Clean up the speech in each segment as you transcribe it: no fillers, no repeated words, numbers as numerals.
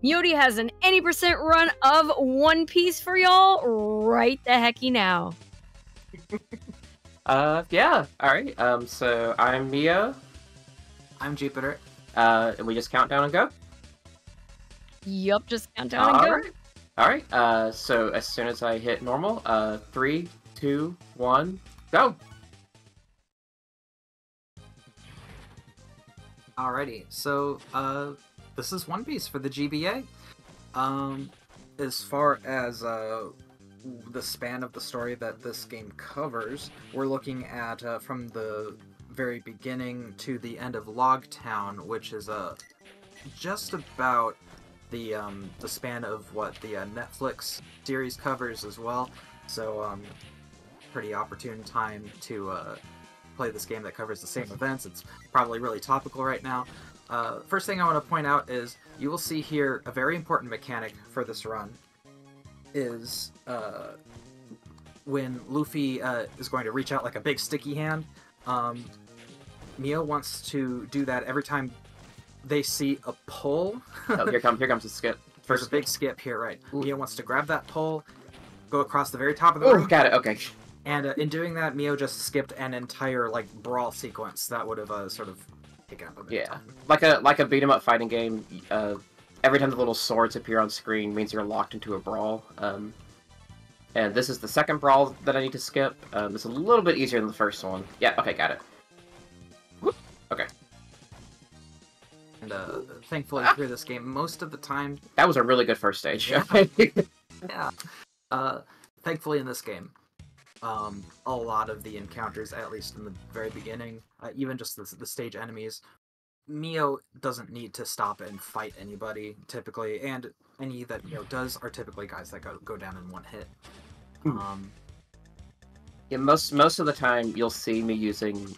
Myoti has an 80% run of One Piece for y'all right the hecky now. Yeah, alright. So I'm Mio. I'm Jupiter. And we just count down and go? Yup, just count down and go. Alright, so as soon as I hit normal, 3, 2, 1, go! Alrighty, so, this is One Piece for the GBA. As far as, the span of the story that this game covers, we're looking at, from the very beginning to the end of Logtown, which is, just about the span of what the, Netflix series covers as well. So, pretty opportune time to, play this game that covers the same events. It's probably really topical right now. First thing I want to point out is you will see here a very important mechanic for this run is when Luffy is going to reach out like a big sticky hand. Mio wants to do that every time they see a pole. Oh, here comes the skip. There's a big skip here, right? Ooh. Mio wants to grab that pole, go across the very top of the room. Got it, okay. And in doing that, Mio just skipped an entire like brawl sequence that would have sort of taken up a bit of time. Like a beat 'em up fighting game. Every time the little swords appear on screen means you're locked into a brawl. And this is the second brawl that I need to skip. It's a little bit easier than the first one. Yeah, okay, got it. Whoop. Okay. And thankfully through this game, most of the time... That was a really good first stage. Yeah. Thankfully in this game, a lot of the encounters, at least in the very beginning, even just the stage enemies, Mio doesn't need to stop and fight anybody, typically, and any that Mio does are typically guys that go down in one hit. Yeah, most of the time you'll see me using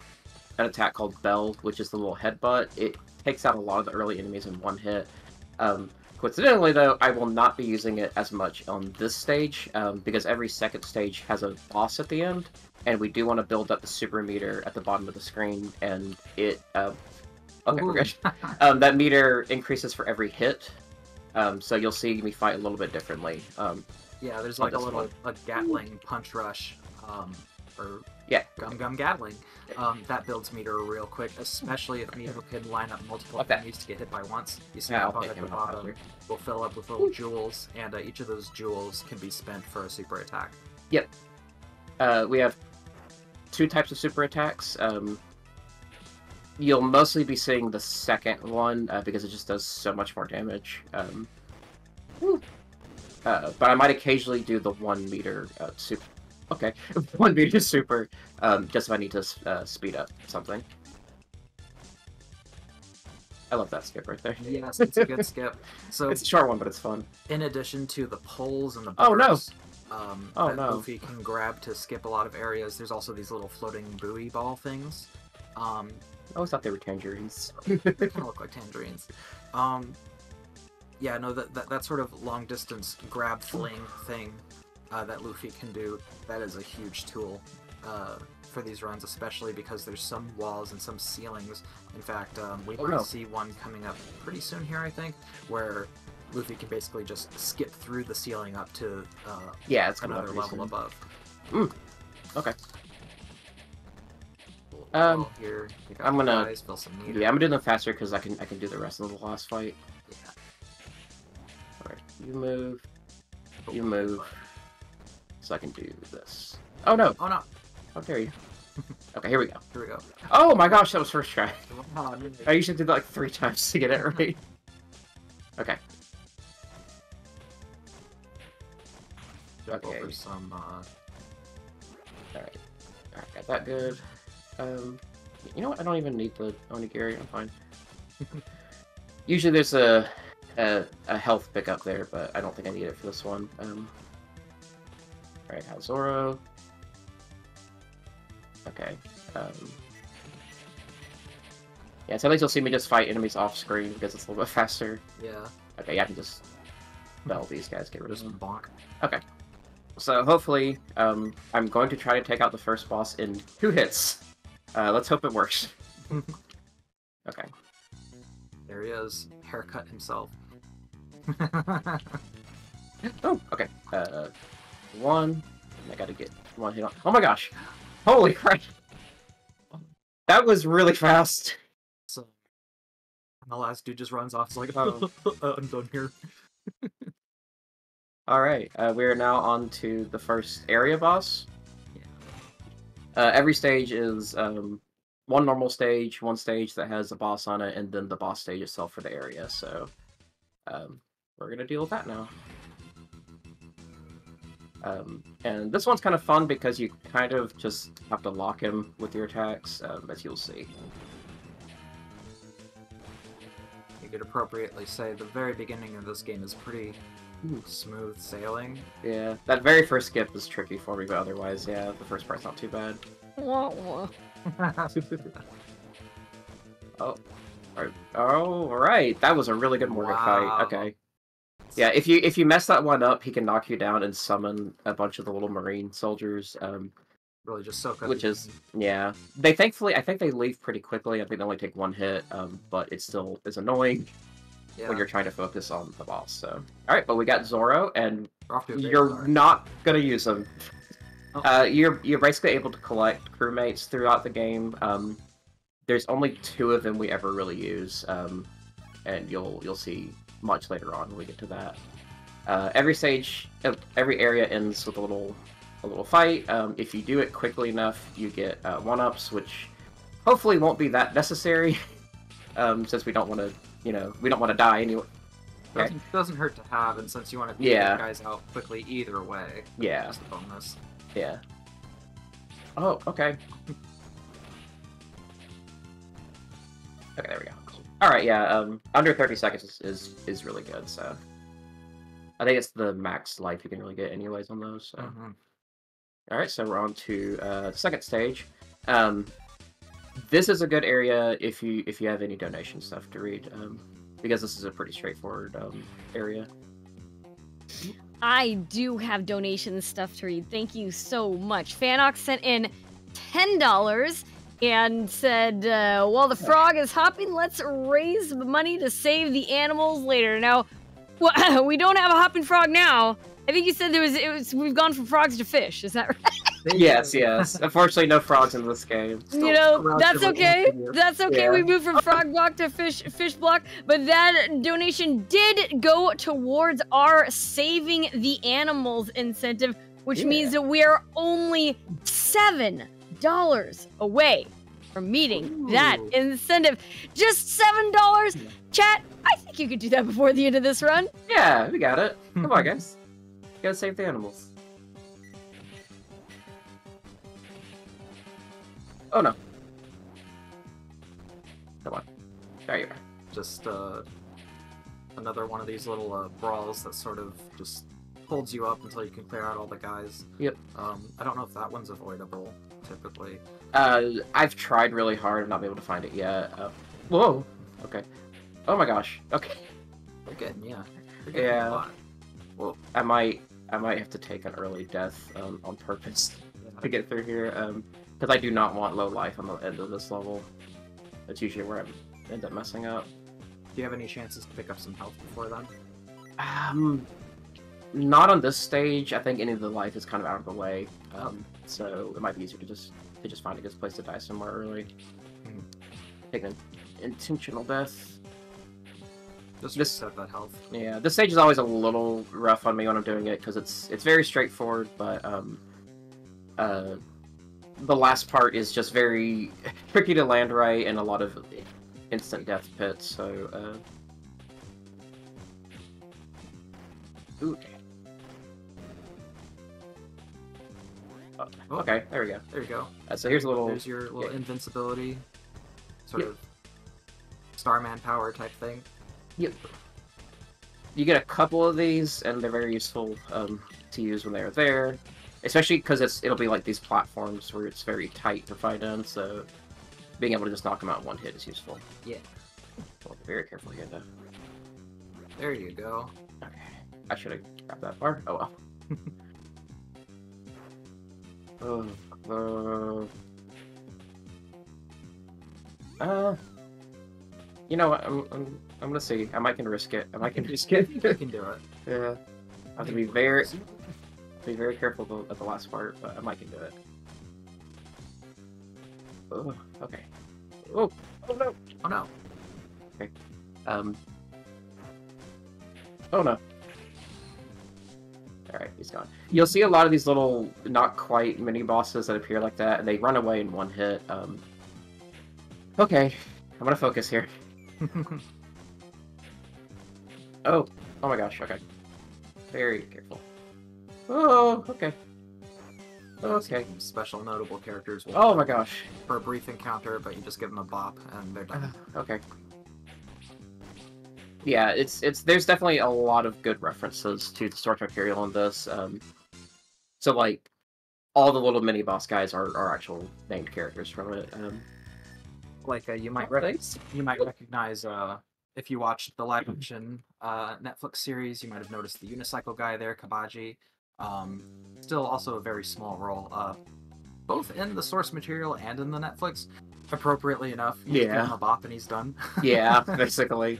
an attack called Bell, which is the little headbutt. It takes out a lot of the early enemies in one hit. Coincidentally, though, I will not be using it as much on this stage, because every second stage has a boss at the end, and we do want to build up the super meter at the bottom of the screen, and it... okay, we're good. That meter increases for every hit, so you'll see me fight a little bit differently. Yeah, there's like a Gatling punch rush, or Gum Gatling. That builds meter real quick, especially if Mio can line up multiple enemies to get hit by once. You snap on at the bottom, will fill up with little jewels, and each of those jewels can be spent for a super attack. Yep. We have two types of super attacks. You'll mostly be seeing the second one, because it just does so much more damage. But I might occasionally do the 1 meter super. Okay, 1 meter super, just if I need to speed up something. I love that skip right there. Yes, it's a good skip. So it's a short one, but it's fun. In addition to the poles and the birds, that Luffy can grab to skip a lot of areas, there's also these little floating buoy ball things. I always thought they were tangerines. They kind of look like tangerines. Yeah, no, that sort of long distance grab fling thing that Luffy can do, that is a huge tool for these runs, especially because there's some walls and some ceilings. In fact, we might see one coming up pretty soon here, I think, where Luffy can basically just skip through the ceiling up to it's another level above. Okay. Here, I'm gonna guys, fill some meter. Yeah, I'm gonna do them faster because I can do the rest of the last fight. Yeah. All right, you move, so I can do this. Oh no! Oh no! How dare you? Okay, here we go. Here we go. Oh my gosh, that was first try. I usually do that like 3 times to get it right. Okay. Okay. Over some. All right, got that good. You know what? I don't even need the onigiri. I'm fine. Usually there's a health pickup there, but I don't think I need it for this one. Alright, Zoro. Okay. Yeah, so at least you'll see me just fight enemies off screen because it's a little bit faster. Yeah. Okay, yeah, I can just bell these guys, get rid of them. Bonk. Okay. So hopefully, I'm going to try to take out the first boss in 2 hits. Let's hope it works. Okay. There he is, haircut himself. Oh, okay. One. I gotta get one hit on. Oh my gosh! Holy crap! That was really fast. So, and the last dude just runs off. It's like, Oh. I'm done here. All right. We are now on to the first area boss. Every stage is one normal stage, one stage that has a boss on it, and then the boss stage itself for the area. So we're gonna deal with that now. And this one's kind of fun because you kind of just have to lock him with your attacks, as you'll see. You could appropriately say the very beginning of this game is pretty smooth sailing. Yeah, that very first skip is tricky for me, but otherwise, yeah, the first part's not too bad. Wah, wah. Oh, right. That was a really good Morgan fight. Okay. Yeah, if you mess that one up, he can knock you down and summon a bunch of the little marine soldiers. Really just soak up. Which is, yeah. I think they leave pretty quickly. I think they only take one hit, but it still is annoying when you're trying to focus on the boss. So, all right, but we got Zoro, and you're not gonna use him. Oh. You're basically able to collect crewmates throughout the game. There's only 2 of them we ever really use, and you'll see much later on when we get to that. Every stage, every area ends with a little fight. If you do it quickly enough, you get 1-ups, which hopefully won't be that necessary, since we don't want to, we don't want to die anyway. Okay. Doesn't hurt to have, and since you want to take the guys out quickly either way, that's the bonus. Yeah. Oh, okay. Okay, there we go. All right, yeah. Under 30 seconds is really good. So I think it's the max life you can really get, anyways, on those. So. All right, so we're on to the second stage. This is a good area if you have any donation stuff to read, because this is a pretty straightforward area. I do have donation stuff to read. Thank you so much. Fanox sent in $10 and said, while the frog is hopping, let's raise money to save the animals later. Now, we don't have a hopping frog now. I think you said we've gone from frogs to fish. Is that right? Yes. Unfortunately, no frogs in this game. That's okay. That's okay. Yeah. We moved from frog block to fish block, but that donation did go towards our saving the animals incentive, which means that we are only $7 away from meeting that incentive. Just $7. Chat, I think you could do that before the end of this run. Yeah, we got it. Come on, guys. Gotta save the animals. Oh no. Come on. There you are. Just another one of these little brawls that sort of just holds you up until you can clear out all the guys. Yep. I don't know if that one's avoidable, typically. I've tried really hard and not been able to find it yet. Whoa. Okay. Oh my gosh. Okay. You're getting a lot. Well, I might have to take an early death on purpose to get through here, because I do not want low life on the end of this level. That's usually where I end up messing up. Do you have any chances to pick up some health before then? Not on this stage. I think any of the life is kind of out of the way, so it might be easier to just find a good place to die somewhere early. Take an intentional death. Just reset that health. Yeah, this stage is always a little rough on me when I'm doing it because it's very straightforward, but the last part is just very tricky to land right and a lot of instant death pits. So ooh. Oh, okay, there we go. There you go. So here's a little. There's your little invincibility, sort of Starman power type thing. Yep. You get a couple of these, and they're very useful to use when they're there, especially because it'll be like these platforms where it's very tight to fight in. So being able to just knock them out in one hit is useful. Yeah. Well, be very careful here, though. There you go. Okay. I should have grabbed that bar. Oh well. You know what? I'm gonna see. I might can risk it. I might can risk it. You can do it. Yeah. I have to be very careful at the last part, but I might can do it. Oh, okay. Oh, oh no. Oh no. Okay. Oh no. Alright, he's gone. You'll see a lot of these little, not quite mini bosses that appear like that, and they run away in one hit. Okay. I'm gonna focus here. Oh. Oh my gosh, okay. Very careful. Oh, okay. Okay. Special notable characters will Oh my gosh. for a brief encounter, but you just give them a bop and they're done. Okay. Yeah, there's definitely a lot of good references to the source material in this. So like all the little mini boss guys are actual named characters from it. Like you might Thanks. recognize if you watched the live action Netflix series, you might have noticed the unicycle guy there, Kabaji. Still also a very small role, both in the source material and in the Netflix. Appropriately enough, you just give him a bop and he's done. Yeah, basically.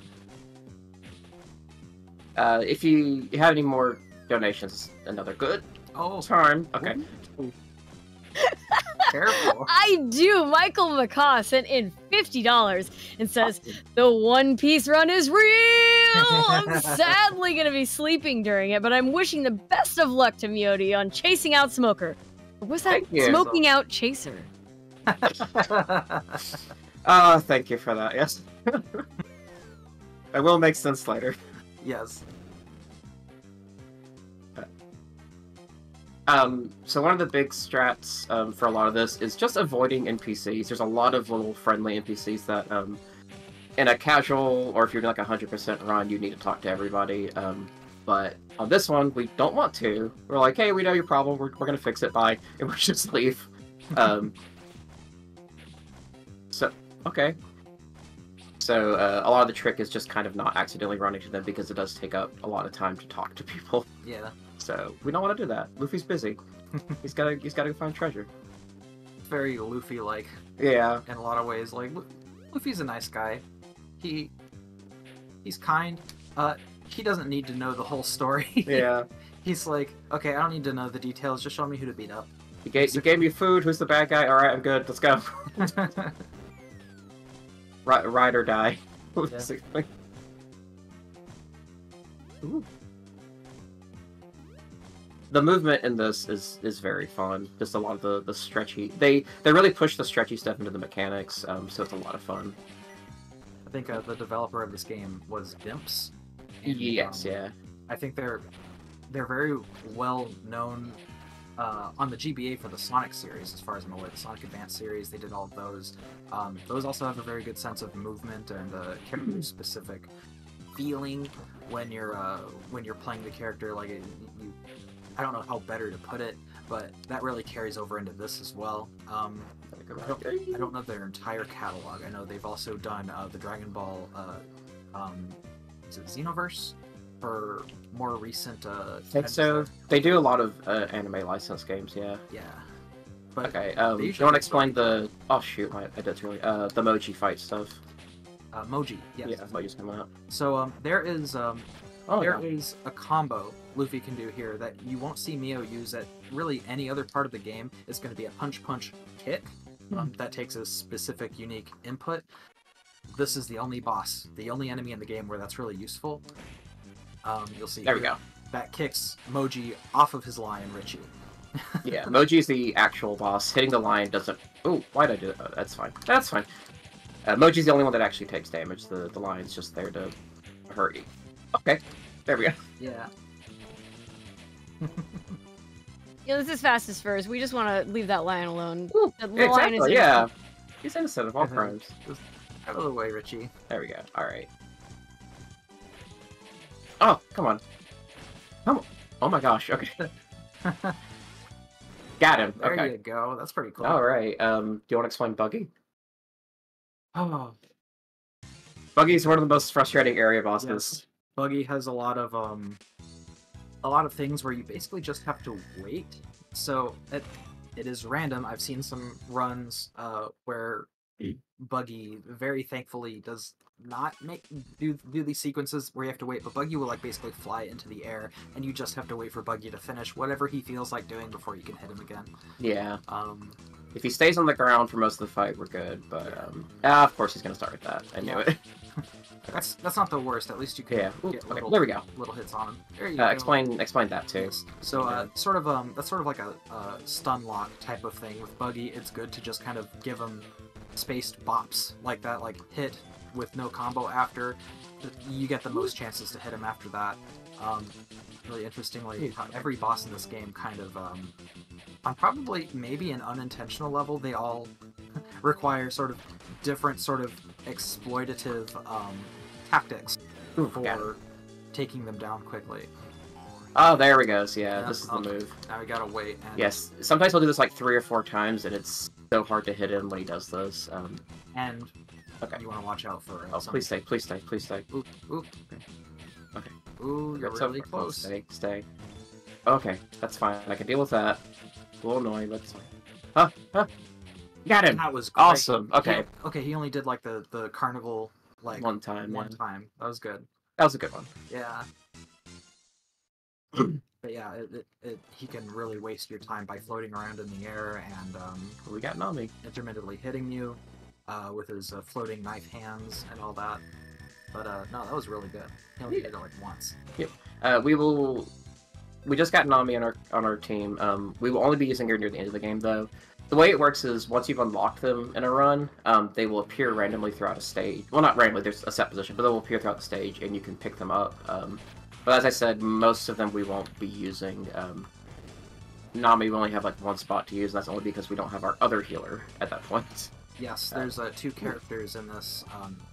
If you have any more donations, another good time. Okay. Careful. I do. Michael McCaw sent in $50 and says, the One Piece run is real! I'm sadly going to be sleeping during it, but I'm wishing the best of luck to Myoti on chasing out Smoker. Or was that smoking out Chaser? Thank you for that, yes. It will make sense later. Yes. So one of the big strats for a lot of this is just avoiding NPCs. There's a lot of little friendly NPCs that, in a casual, or if you're like 100% run, you need to talk to everybody. But on this one, we don't want to. We're like, hey, we know your problem, we're gonna fix it, bye, and we just leave. So, okay. So, a lot of the trick is just kind of not accidentally running to them because it does take up a lot of time to talk to people. Yeah. So, we don't want to do that. Luffy's busy. He's gotta go find treasure. Very Luffy-like. Yeah. In a lot of ways. Like, Luffy's a nice guy. He's kind. He doesn't need to know the whole story. Yeah. He's like, okay, I don't need to know the details, just show me who to beat up. You gave me food, who's the bad guy? Alright, I'm good, let's go. Ride or die. Basically. Ooh. The movement in this is very fun. Just a lot of the stretchy. They really push the stretchy stuff into the mechanics, so it's a lot of fun. I think the developer of this game was Dimps. And, yes, yeah. I think they're very well known on the GBA for the Sonic series, as far as I'm aware. The Sonic Advance series, they did all of those. Those also have a very good sense of movement and character-specific feeling when you're playing the character. Like I don't know how better to put it, but that really carries over into this as well. I don't know their entire catalog. I know they've also done the Dragon Ball, is it Xenoverse? For more recent... I think so. They do a lot of anime licensed games, yeah. Yeah. But okay, you want to explain the... Oh shoot, I did really... the Moji fight stuff. Moji, yes. Yeah, Moji's coming out. So, there is a combo Luffy can do here that you won't see Mio use at really any other part of the game. It's going to be a punch kick that takes a specific unique input. This is the only boss, the only enemy in the game where that's really useful. You'll see. There we go. That kicks Moji off of his lion, Richie. Yeah, Moji's the actual boss. Hitting the lion doesn't... Oh, why'd I do that? Oh, that's fine. That's fine. Moji's the only one that actually takes damage. The lion's just there to hurt you. Okay, there we go. Yeah. This is Fast as Furs. We just want to leave that lion alone. Ooh, That lion is exactly, yeah. He's innocent of all crimes. Just out of the way, Richie. There we go. Alright. Oh, come on. Come on. Oh my gosh, okay. Got him. There okay. you go. That's pretty cool. Alright, do you want to explain Buggy? Oh. Buggy's one of the most frustrating area bosses. Yes. Buggy has a lot of things where you basically just have to wait. So it is random. I've seen some runs where Buggy very thankfully does not do these sequences where you have to wait, but Buggy will like basically fly into the air, and you just have to wait for Buggy to finish whatever he feels like doing before you can hit him again. Yeah. If he stays on the ground for most of the fight, we're good. But of course he's gonna start with that. I knew it. That's not the worst. At least you can get little, there we go. Little hits on him. There you go. Explain that too. Yes. So that's sort of like a stun lock type of thing with Buggy. It's good to just kind of give him spaced bops like that, like hit with no combo after. You get the most chances to hit him after that. Really interestingly, every boss in this game kind of, on probably maybe an unintentional level, they all require sort of different sort of exploitative tactics for taking them down quickly. Oh, there we go. So, yeah, this is the move. Now we gotta wait. And... Yes, sometimes we'll do this like 3 or 4 times, and it's so hard to hit him when he does this. And you want to watch out for. Oh, please stay! Please stay! Please stay! Ooh, ooh. Okay. Ooh, you're really close. Stay. Okay, that's fine. I can deal with that. A little annoying, but it's fine. Huh! Got him! That was great. Awesome. Okay. He only did like the carnival like one time. That was good. That was a good one. Yeah. But yeah, he can really waste your time by floating around in the air and we got Nami intermittently hitting you with his floating knife hands and all that. But no, that was really good. He only did it like once. Yep. We just got Nami on our team. We will only be using her near the end of the game though. The way it works is once you've unlocked them in a run, they will appear randomly throughout a stage. Well, not randomly, there's a set position, but they will appear throughout the stage and you can pick them up. But as I said, most of them we won't be using. Nami, we only have like one spot to use, and that's only because we don't have our other healer at that point. Yes, there's 2 characters in this,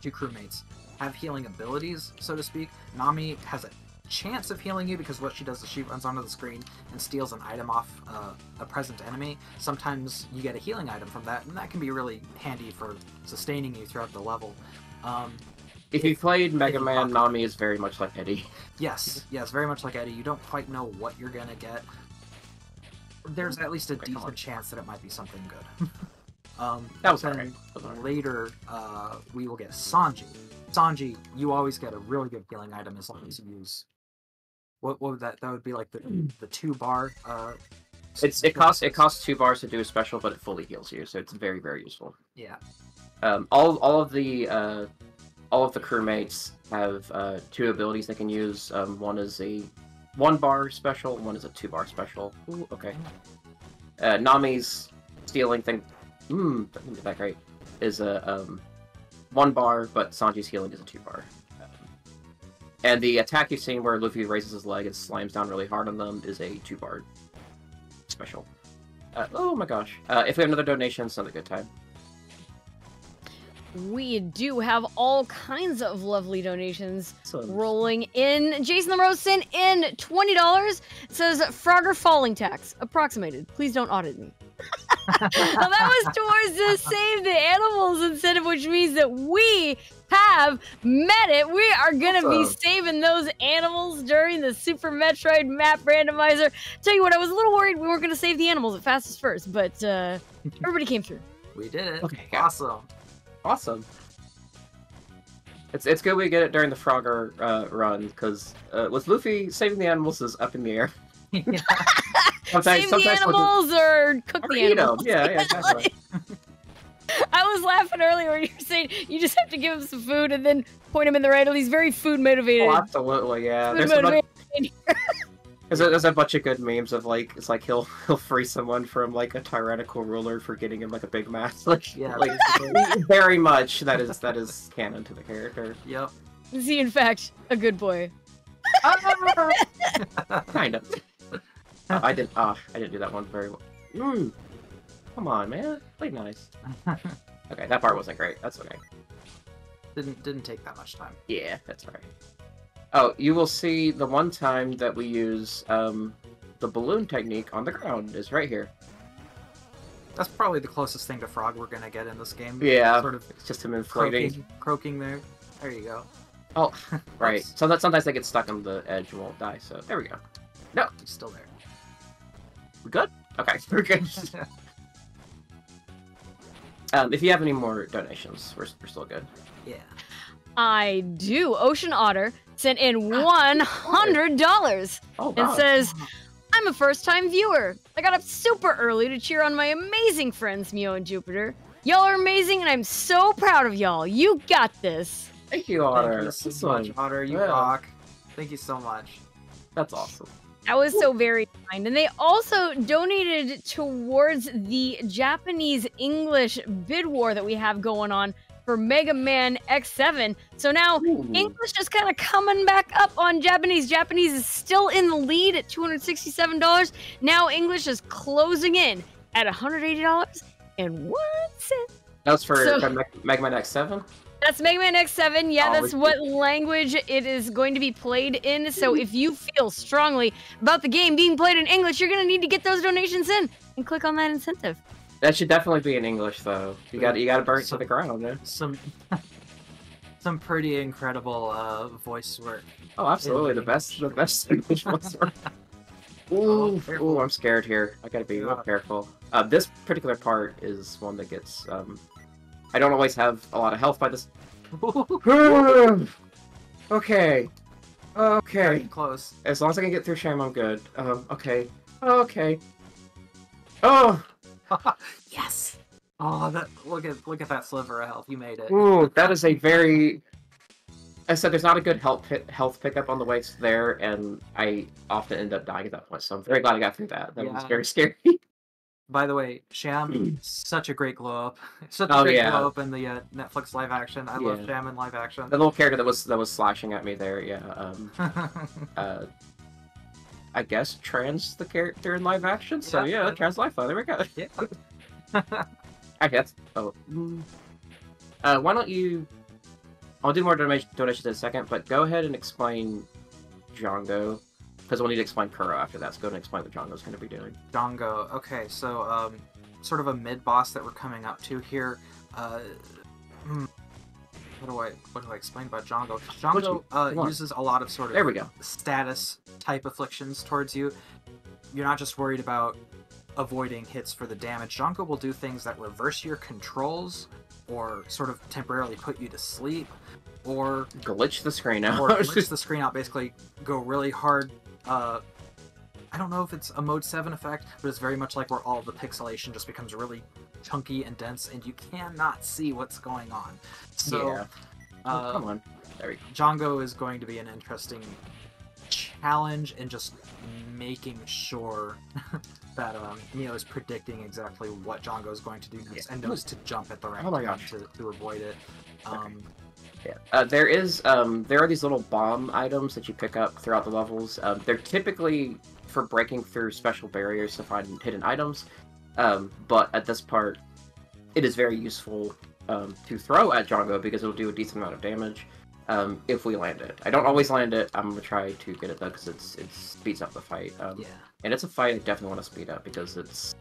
2 crewmates have healing abilities, so to speak. Nami has a chance of healing you because what she does is she runs onto the screen and steals an item off a present enemy. Sometimes you get a healing item from that, and that can be really handy for sustaining you throughout the level. If you played Mega Man, Nami is very much like Eddie. Yes, very much like Eddie. You don't quite know what you're gonna get. There's at least a decent chance that it might be something good. That was alright. Later, we will get Sanji. Sanji, you always get a really good healing item as long as you use... What would that... That would be like the 2-bar... It costs 2 bars to do a special, but it fully heals you, so it's very, very useful. Yeah. All of the crewmates have 2 abilities they can use. One is a 1-bar special, one is a 2-bar special. Ooh, okay. Nami's stealing thing... Isn't that great? Is a 1-bar, but Sanji's healing is a 2-bar. And the attack you've seen where Luffy raises his leg and slams down really hard on them is a 2-bar special. Oh my gosh. If we have another donation, it's another good time. We do have all kinds of lovely donations Excellent. rolling in. Jason the Rose sent in $20. It says Frogger falling tax approximated. Please don't audit me. Well, that was towards the Save the Animals incentive, which means that we have met it. We are going to be saving those animals during the Super Metroid map randomizer. Tell you what, I was a little worried we weren't going to save the animals at fastest first, but everybody came through. We did it. Okay, Awesome. It's good we get it during the Frogger run, because with Luffy, saving the animals is up in the air. Yeah. Save the animals or cook the animals. Yeah, exactly. I was laughing earlier when you were saying you just have to give him some food and then point him in the right. He's very food motivated. Oh, absolutely, yeah. There's a bunch of good memes of like it's like he'll free someone from like a tyrannical ruler for getting him like a big mask. Like, yeah, like very much that is canon to the character. Yep. Is he in fact a good boy? Kind of. I didn't do that one very well. Come on, man. Play nice. Okay, that part wasn't great. That's okay. Didn't take that much time. Yeah, that's alright. Oh, you will see the one time that we use the balloon technique on the ground is right here. That's probably the closest thing to frog we're gonna get in this game. Yeah, sort of it's just him inflating. Croaking there. There you go. Oh, right. So that sometimes they get stuck on the edge and won't die, so there we go. No! He's still there. We good? Okay, we're good. If you have any more donations, we're still good. Yeah. I do. Ocean Otter sent in $100 Oh, and God. says, I'm a first-time viewer. I got up super early to cheer on my amazing friends, Mio and Jupiter. Y'all are amazing, and I'm so proud of y'all. You got this. Thank you, Otter. Thank you so much, Otter. You rock. Thank you so much. That's awesome. That was so very kind. And they also donated towards the Japanese-English bid war that we have going on for Mega Man X7. So now English is kind of coming back up on Japanese. Japanese is still in the lead at $267. Now English is closing in at $180 and 1 cent. That's for Mega Man X7? That's Mega Man X7. Yeah, that's what language it is going to be played in. So if you feel strongly about the game being played in English, you're going to need to get those donations in and click on that incentive. That should definitely be in English, though. You got to burn it to the ground, man. Some pretty incredible voice work. Oh, absolutely, the best English voice work. Ooh, I'm scared here. I gotta be real careful. This particular part is one that gets I don't always have a lot of health by this. Okay. Very close. As long as I can get through Sham, I'm good. Okay. Okay. Oh! Yes! Oh, look at that sliver of health. You made it. Ooh, that is a very... I said there's not a good health pickup on the way there, and I often end up dying at that point, so I'm very glad I got through that. That was very scary. By the way, Sham, such a great glow up. Such a great glow up in the Netflix live action. I love Sham in live action. The little character that was slashing at me there, I guess trans the character in live action. So trans life. There we go. Yeah. I guess. Oh. Why don't you? I'll do more donations in a second, but go ahead and explain Django. Because we'll need to explain Kuro after that, so go ahead and explain what Django's going to be doing. Django, okay, so, sort of a mid-boss that we're coming up to here. What do I explain about Django? Django uses a lot of sort of status-type afflictions towards you. You're not just worried about avoiding hits for the damage. Django will do things that reverse your controls, or sort of temporarily put you to sleep, or... glitch the screen out. Or glitch the screen out, basically go really hard. I don't know if it's a Mode 7 effect, but it's very much like where all the pixelation just becomes really chunky and dense, and you cannot see what's going on. So, come on. There we go. Django is going to be an interesting challenge in just making sure that Neo is predicting exactly what Django is going to do next and knows to jump at the right time to avoid it. There are these little bomb items that you pick up throughout the levels. They're typically for breaking through special barriers to find hidden items, but at this part, it is very useful to throw at Django because it'll do a decent amount of damage if we land it. I don't always land it. I'm gonna try to get it though because it speeds up the fight. And it's a fight I definitely want to speed up because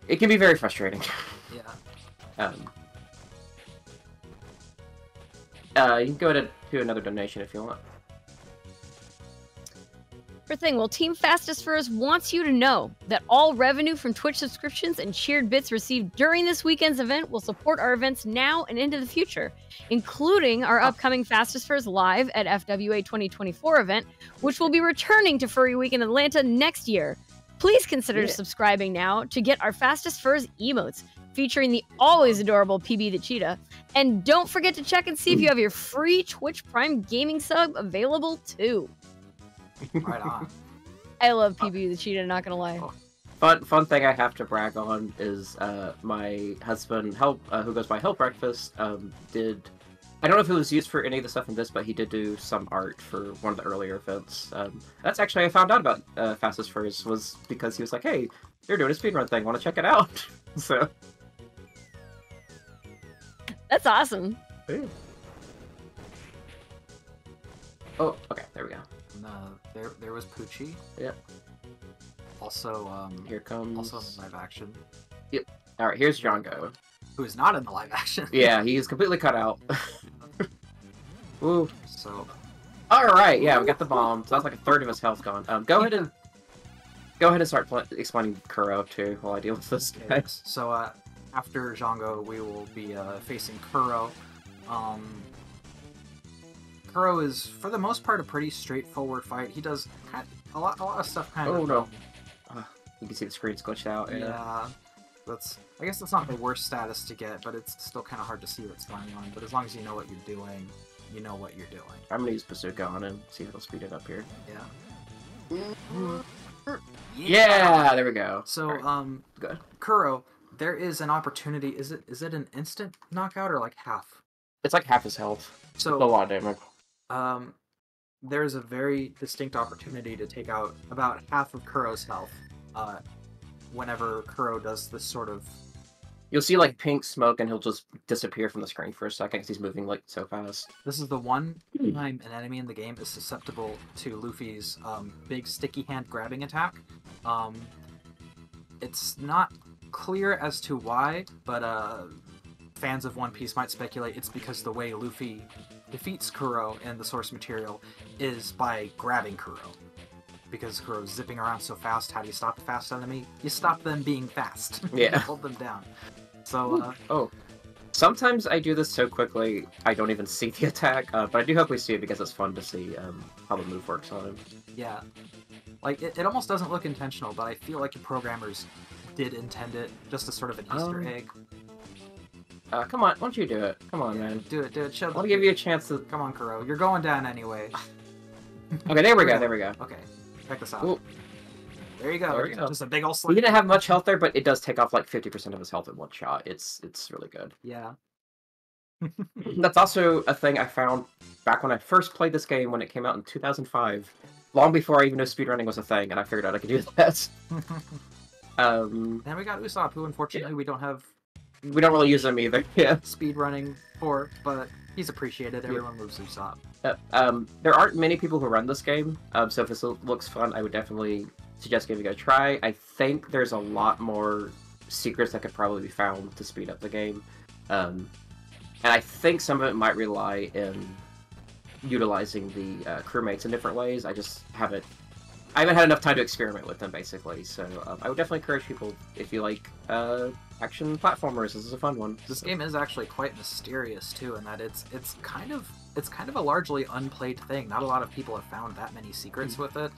it can be very frustrating. You can go to another donation if you want. Sure thing. Well, Team Fastest Furs wants you to know that all revenue from Twitch subscriptions and cheered bits received during this weekend's event will support our events now and into the future, including our upcoming Fastest Furs Live at FWA 2024 event, which will be returning to Furry Week in Atlanta next year. Please consider subscribing now to get our Fastest Furs emotes, featuring the always adorable PB the Cheetah. And don't forget to check and see if you have your free Twitch Prime Gaming sub available too. Right on. I love PB the Cheetah, not gonna lie. Fun thing I have to brag on is my husband, who goes by Help Breakfast, did... I don't know if it was used for any of the stuff in this, but he did do some art for one of the earlier events. That's actually I found out about Fastest Furs was because he was like, hey, they're doing a speedrun thing, want to check it out? So... That's awesome. Yeah. Oh, okay, there we go. There was Poochie. Yep. Also, here comes... Also in live action. Yep. Alright, here's Django. Who is not in the live action. Yeah, he's completely cut out. Woo. So... Alright, yeah, we got the bomb. So that's like a third of his health gone. Go ahead and start explaining Kuro, too, while I deal with this guy. So, after Zhango, we will be facing Kuro. Kuro is, for the most part, a pretty straightforward fight. He does a lot of stuff kind of... Oh, no. You can see the screen's glitched out. Yeah. I guess that's not the worst status to get, but it's still kind of hard to see what's going on. But as long as you know what you're doing, you know what you're doing. I'm gonna use Bazooka on him, see if it'll speed it up here. Yeah. Yeah, there we go. So, right. Good. Kuro, there is an opportunity. Is it an instant knockout or like half? It's like half his health. So a lot of damage. There's a very distinct opportunity to take out about half of Kuro's health. Whenever Kuro does this sort of... You'll see like pink smoke and he'll just disappear from the screen for a second because he's moving like so fast. This is the one time an enemy in the game is susceptible to Luffy's big sticky hand grabbing attack. It's not clear as to why, but fans of One Piece might speculate it's because the way Luffy defeats Kuro in the source material is by grabbing Kuro. Because Kuro's zipping around so fast, how do you stop a fast enemy? You stop them being fast. Yeah. You hold them down. So, sometimes I do this so quickly, I don't even see the attack, but I do hope we see it because it's fun to see how the move works on him. Yeah. Like, it almost doesn't look intentional, but I feel like the programmers did intend it just as sort of an Easter egg. Come on, why don't you do it? Come on, man. Do it. Show I'll give you a chance to... Come on, Kuro. You're going down anyway. Okay, there we go. Okay. Check this out. Ooh. There you go. There we go. Just a big old He slice. didn't have much health there, but it does take off like 50% of his health in one shot. It's really good. Yeah. That's also a thing I found back when I first played this game when it came out in 2005. Long before I even knew speedrunning was a thing, and I figured out I could do that. Then we got Usopp, who unfortunately we don't really use him either. Yeah. Speedrunning for, but he's appreciated. Everyone loves Usopp. There aren't many people who run this game, so if this looks fun, I would definitely suggest giving it a try. I think there's a lot more secrets that could probably be found to speed up the game, and I think some of it might rely in utilizing the crewmates in different ways. I haven't had enough time to experiment with them, basically, so I would definitely encourage people, if you like action platformers, this is a fun one. This game is actually quite mysterious too, in that it's kind of a largely unplayed thing. Not a lot of people have found that many secrets with it.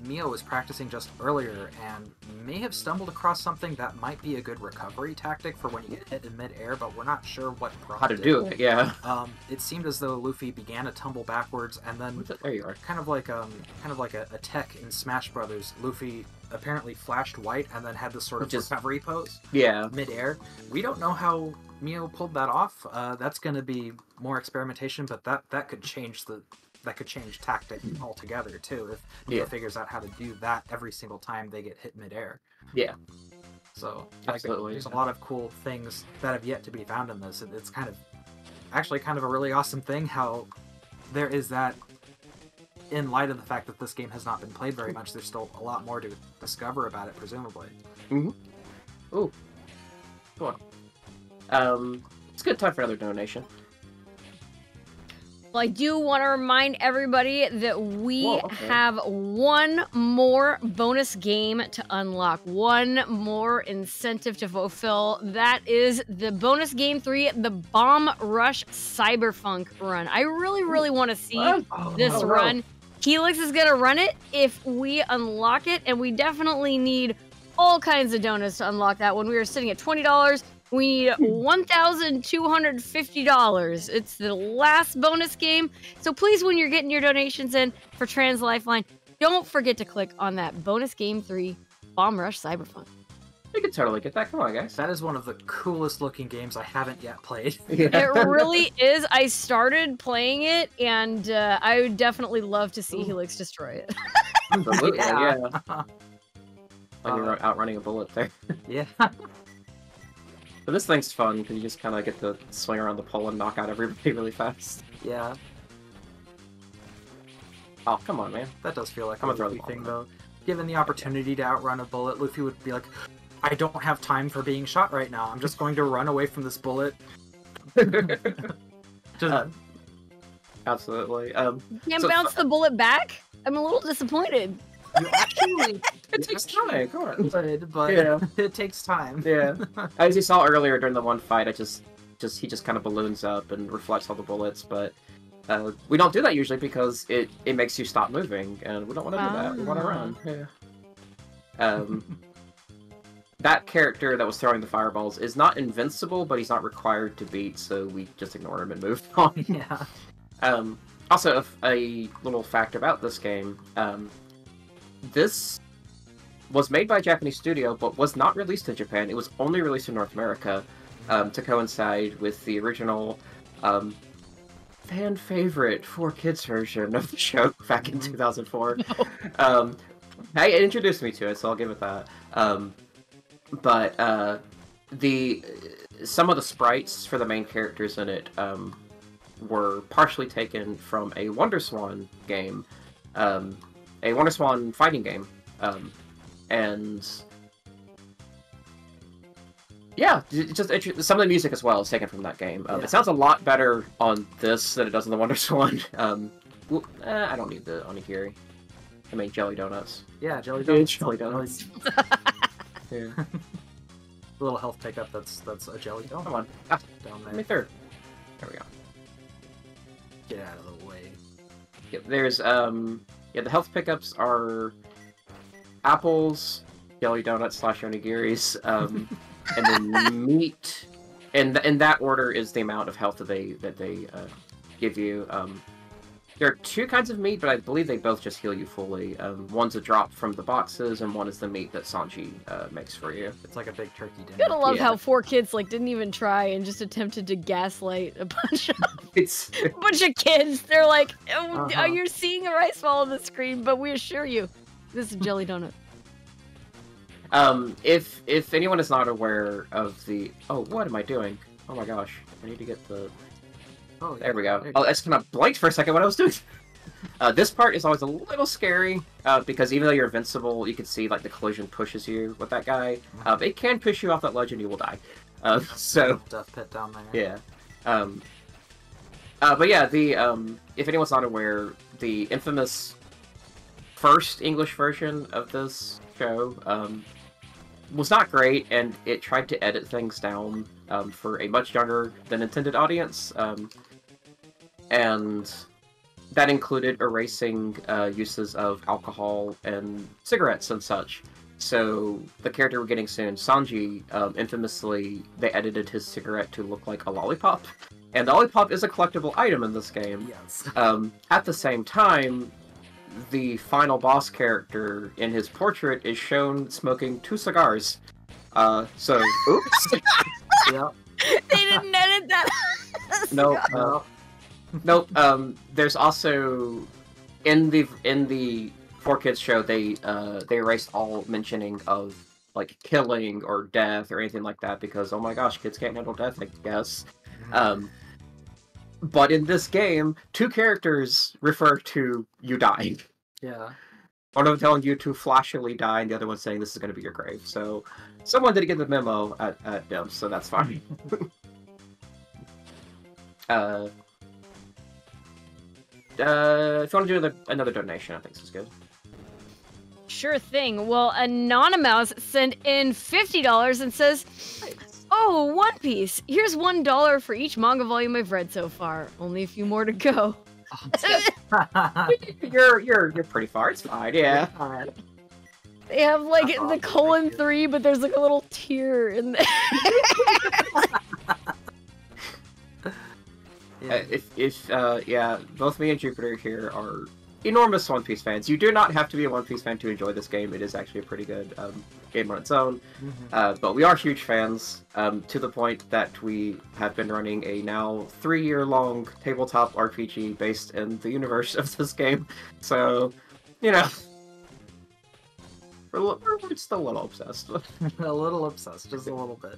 Mio was practicing just earlier and may have stumbled across something that might be a good recovery tactic for when you get hit in midair, but we're not sure what prompted. How to do it, yeah. It seemed as though Luffy began to tumble backwards, and then there you are. Kind of like a tech in Smash Brothers. Luffy apparently flashed white and then had this sort of recovery pose. Yeah. Midair. We don't know how Mio pulled that off. That's going to be more experimentation, but that could change tactic altogether too if Mio figures out how to do that every single time they get hit midair. Yeah. So absolutely, there's a lot of cool things that have yet to be found in this. It's actually kind of a really awesome thing how there is that. In light of the fact that this game has not been played very much, there's still a lot more to discover about it, presumably. Mm-hmm. Ooh. Cool. It's a good time for another donation. Well, I do want to remind everybody that we have one more bonus game to unlock, one more incentive to fulfill. That is the bonus game 3, the Bomb Rush Cyberpunk run. I really want to see this run. Helix is going to run it if we unlock it, and we definitely need all kinds of donuts to unlock that one. We are sitting at $20. We need $1,250. It's the last bonus game. So please, when you're getting your donations in for Trans Lifeline, don't forget to click on that bonus game 3, Bomb Rush Cyberpunk. We can totally get that. Come on, guys. That is one of the coolest looking games I haven't yet played. Yeah. It really is. I started playing it, and I would definitely love to see Helix destroy it. Absolutely, yeah. Like you're outrunning a bullet there. Yeah. But this thing's fun because you just kind of get to swing around the pole and knock out everybody really fast. Yeah. Oh, come on, man. That does feel like a Luffy thing, though. Given the opportunity to outrun a bullet, Luffy would be like, I don't have time for being shot right now. I'm just going to run away from this bullet. Absolutely. You can't bounce the bullet back? I'm a little disappointed. You actually It takes time, come on. But Yeah. it takes time. Yeah. As you saw earlier during the one fight, he just kind of balloons up and reflects all the bullets, but we don't do that usually because it makes you stop moving, and we don't want to do that. We want to run. Yeah. That character that was throwing the fireballs is not invincible, but he's not required to beat, so we just ignore him and move on. Yeah. Also, a little fact about this game, this was made by a Japanese studio, but was not released in Japan. It was only released in North America to coincide with the original fan favorite 4Kids version of the show back in 2004. It introduced me to it, so I'll give it that. But some of the sprites for the main characters in it were partially taken from a WonderSwan game, a WonderSwan fighting game, and yeah, just some of the music as well is taken from that game. It sounds a lot better on this than it does on the WonderSwan. I don't need the onigiri. I mean jelly donuts. Yeah, jelly donuts. Jelly donuts. Yeah. A little health pickup. That's a jelly donut. Come on, down there. let me through. There we go. Get out of the way. Yep, there's the health pickups are apples, jelly donuts / onigiris, and then meat. And in that order is the amount of health that they give you. There are two kinds of meat, but I believe they both just heal you fully. One's a drop from the boxes, and one is the meat that Sanji makes for you. It's like a big turkey dinner. Gotta love how 4Kids didn't even try and just attempted to gaslight a bunch of kids. They're like, oh, you're seeing a rice ball on the screen, but we assure you, this is a jelly donut. If anyone is not aware of the what am I doing? Oh my gosh, I need to get the. Oh, yeah. There we go. I just kind of blanked for a second what I was doing. This part is always a little scary, because even though you're invincible, you can see, the collision pushes you with that guy. It can push you off that ledge and you will die. So... Death pit down there. Yeah. But yeah, if anyone's not aware, the infamous first English version of this show, was not great, and it tried to edit things down, for a much younger than intended audience. And that included erasing uses of alcohol and cigarettes and such. So the character we're getting soon, Sanji, infamously, they edited his cigarette to look like a lollipop. And the lollipop is a collectible item in this game. Yes. At the same time, the final boss character in his portrait is shown smoking 2 cigars. So, oops. Yep. They didn't edit that. Nope. There's also in the 4Kids show they erased all mentioning of killing or death or anything like that because oh my gosh, kids can't handle death, I guess. But in this game, 2 characters refer to you dying. Yeah. One of them telling you to flashily die, and the other one saying this is going to be your grave. So someone did get the memo at them, so that's fine. If you want to do another donation, I think this is good. Sure thing. Well, Anonymous sent in $50 and says, "Oh, One Piece. Here's $1 for each manga volume I've read so far. Only a few more to go." You're pretty far. It's fine. Yeah. They have the :3, but there's a little tear in there. Both me and Jupiter here are enormous One Piece fans. You do not have to be a One Piece fan to enjoy this game. It is actually a pretty good game on its own. But we are huge fans, to the point that we have been running a now 3-year-long tabletop RPG based in the universe of this game. So, we're just a little obsessed. A little obsessed, just a little bit.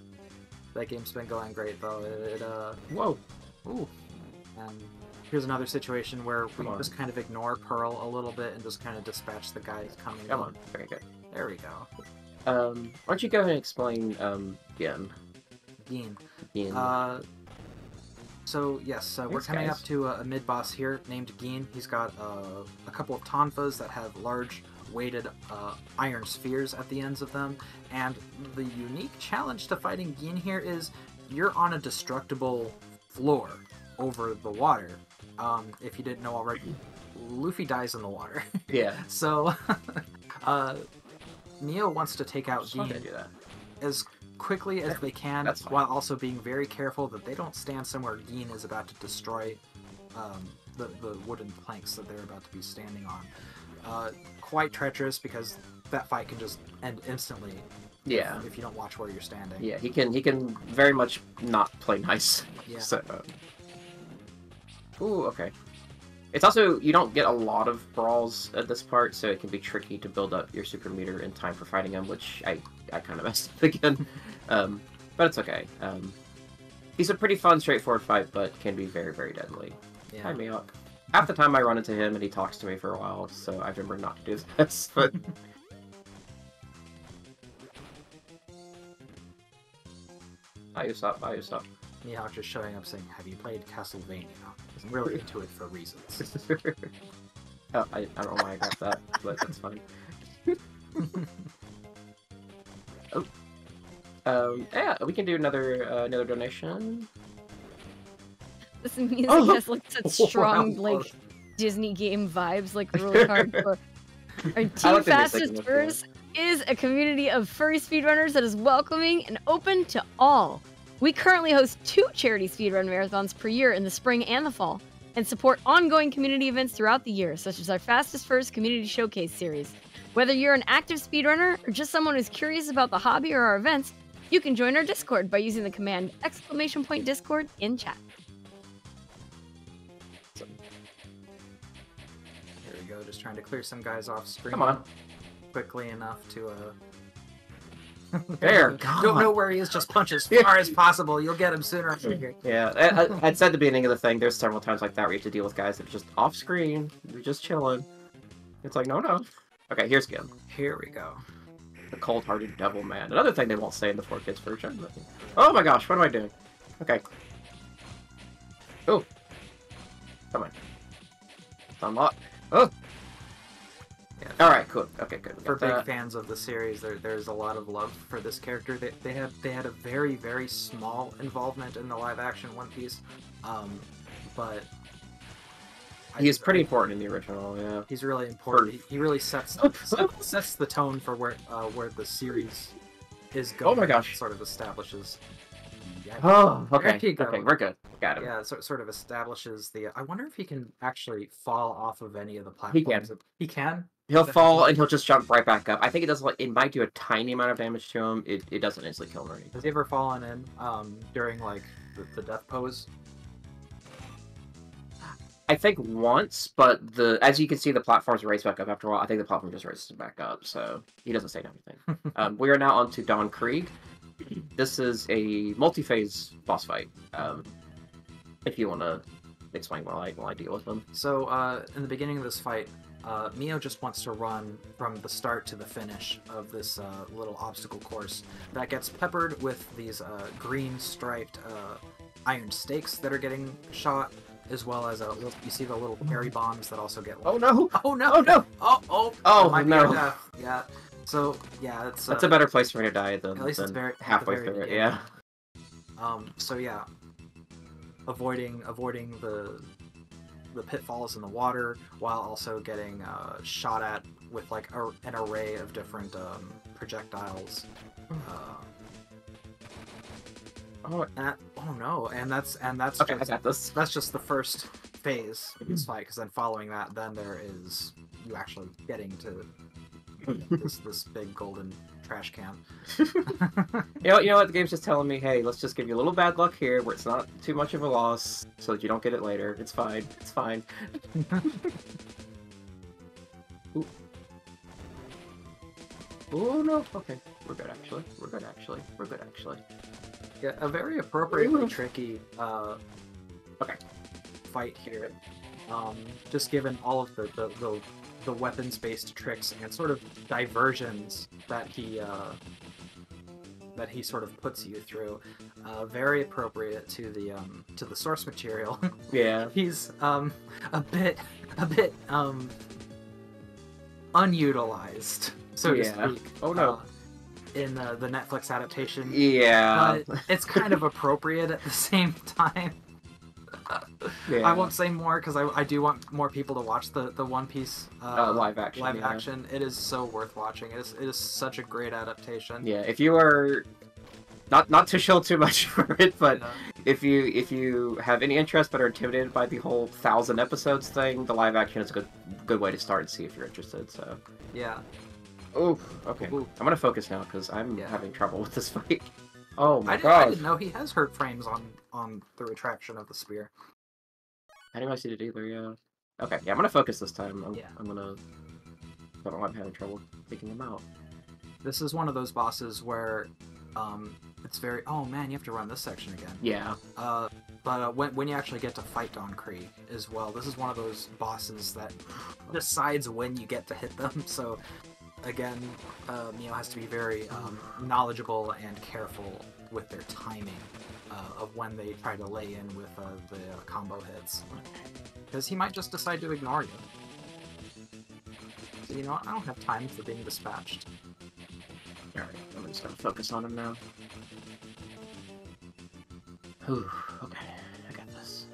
That game's been going great, though. Whoa. Ooh. And here's another situation where we just kind of ignore Pearl a little bit and just kind of dispatch the guys coming Come on. Very good. There we go. Why don't you go ahead and explain, Gin? Gin. Gin. So yes, we're Thanks, coming guys. up to a mid boss here named Geen. He's got a couple of tonfas that have large weighted iron spheres at the ends of them, and the unique challenge to fighting Geen here is you're on a destructible floor over the water. If you didn't know already, Luffy dies in the water. Yeah. So Neo wants to take out Just wanted Geen to do that. as quickly as they can, That's fine. while also being very careful that they don't stand somewhere Geen is about to destroy the wooden planks that they're about to be standing on. Quite treacherous because that fight can just end instantly. Yeah. If you don't watch where you're standing. Yeah, he can very much not play nice. Yeah. So, ooh, okay. It's also, you don't get a lot of brawls at this part, so it can be tricky to build up your super meter in time for fighting him, which I kind of messed up again. But it's okay. He's a pretty fun, straightforward fight, but can be very, very deadly. Yeah. Tie me up. Half the time I run into him and he talks to me for a while, so I remember not to do this, but... Buy yourself. Mihawk just showing up saying, "Have you played Castlevania?" I'm really into it for reasons. Oh, I don't know why I got that, but that's fine. Yeah, we can do another donation. This music Oh! has like such strong Wow. like Disney game vibes, like really hardcore. Our I Team like the music Fastest in this Furs is a community of furry speedrunners that is welcoming and open to all. We currently host 2 charity speedrun marathons per year in the spring and the fall, and support ongoing community events throughout the year, such as our Fastest Furs Community Showcase series. Whether you're an active speedrunner or just someone who's curious about the hobby or our events, you can join our Discord by using the command !Discord in chat. Here we go, just trying to clear some guys off screen. Come on. Quickly enough to There, Don't know where he is, just punch as far as possible. You'll get him sooner or later. Yeah, I'd said at the beginning of the thing, there's several times like that where you have to deal with guys that are just off screen, they're just chilling. It's like, no. Okay, here's Gim. Here we go. The cold-hearted devil man. Another thing they won't say in the 4Kids version. But... Oh my gosh, what am I doing? Okay. Oh. Come on. Unlock. Oh! Yeah. Alright, cool. Okay, good. For Got big that. fans of the series, there's a lot of love for this character. They had a very, very small involvement in the live-action One Piece, but He's pretty important in the original, yeah. He's really important. He really sets the tone for where the series is going. Oh my gosh. Sort of establishes. Yeah, Oh, okay. There you go. Okay, we're good. Got him. yeah, sort of establishes the. I wonder if he can actually fall off of any of the platforms. He can. He'll fall and he'll just jump right back up. I think it does like it might do a tiny amount of damage to him. It doesn't instantly kill him or anything. Has he ever fallen in during like the death pose? I think once, but as you can see, the platforms raise back up after a while. I think the platform just raises back up, so he doesn't say anything. We are now on to Dawn Krieg. This is a multi-phase boss fight. If you want to explain while I deal with them. So in the beginning of this fight, Mio just wants to run from the start to the finish of this little obstacle course that gets peppered with these green striped iron stakes that are getting shot, as well as you see the little parry bombs that also get. Oh no! Oh no! Oh no! Oh! Might be no! our death. Yeah. So yeah, it's That's a better place for me to die than, at least it's very halfway at the very through it. beginning. Yeah. So yeah, avoiding the pitfalls in the water while also getting shot at with like an array of different projectiles. Oh No! And that's okay, I just, got this. that's just the first phase of this fight. Because then following that, then there is you actually getting to this big golden trash can. You know what? The game's just telling me, hey, let's just give you a little bad luck here, where it's not too much of a loss, so that you don't get it later. It's fine. It's fine. Ooh. Oh no. Okay, we're good actually. We're good actually. Yeah, a very appropriately Ooh. tricky Okay. fight here. Just given all of the weapons-based tricks and sort of diversions that he that he sort of puts you through, very appropriate to the source material. Yeah. He's a bit unutilized, so to speak. Oh no. In the Netflix adaptation. Yeah. But it's kind of appropriate at the same time. Yeah. I won't say more because I do want more people to watch the One Piece live action. Action. It is so worth watching. It is such a great adaptation. Yeah, if you are not to show too much for it, but if you have any interest but are intimidated by the whole 1,000 episodes thing, the live action is a good way to start and see if you're interested. So yeah. Oh, okay. Ooh. I'm gonna focus now because I'm having trouble with this fight. Oh my I god! didn't know he has hurt frames on the retraction of the spear. I didn't see it either. Yeah. Okay. Yeah, I'm gonna focus this time. Yeah. I'm gonna. I don't know. I'm having trouble taking him out. This is one of those bosses where, it's very. Oh man, you have to run this section again. Yeah. But when you actually get to fight Don Kree as well, this is one of those bosses that decides when you get to hit them. So, again, Mio has to be very knowledgeable and careful with their timing of when they try to lay in with the combo hits, because he might just decide to ignore you. So you know what? I don't have time for being dispatched. Alright, I'm just gonna focus on him now. Whew, okay, I got this.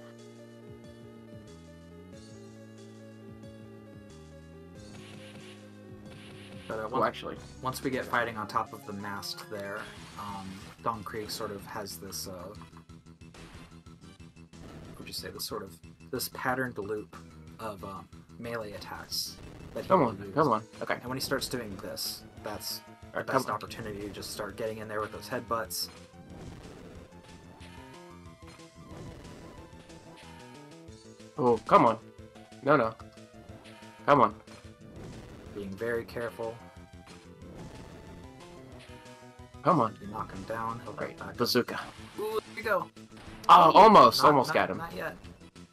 But Actually, once we get fighting on top of the mast there, Don Krieg sort of has this, what would you say, this patterned loop of melee attacks that he will use. Come on, okay. And when he starts doing this, that's the best opportunity to just start getting in there with those headbutts. Oh, come on. No. Come on. Being very careful. Come on. You knock him down, he'll Right, get back. bazooka. Ooh, there you go. Oh, almost got him. Not yet.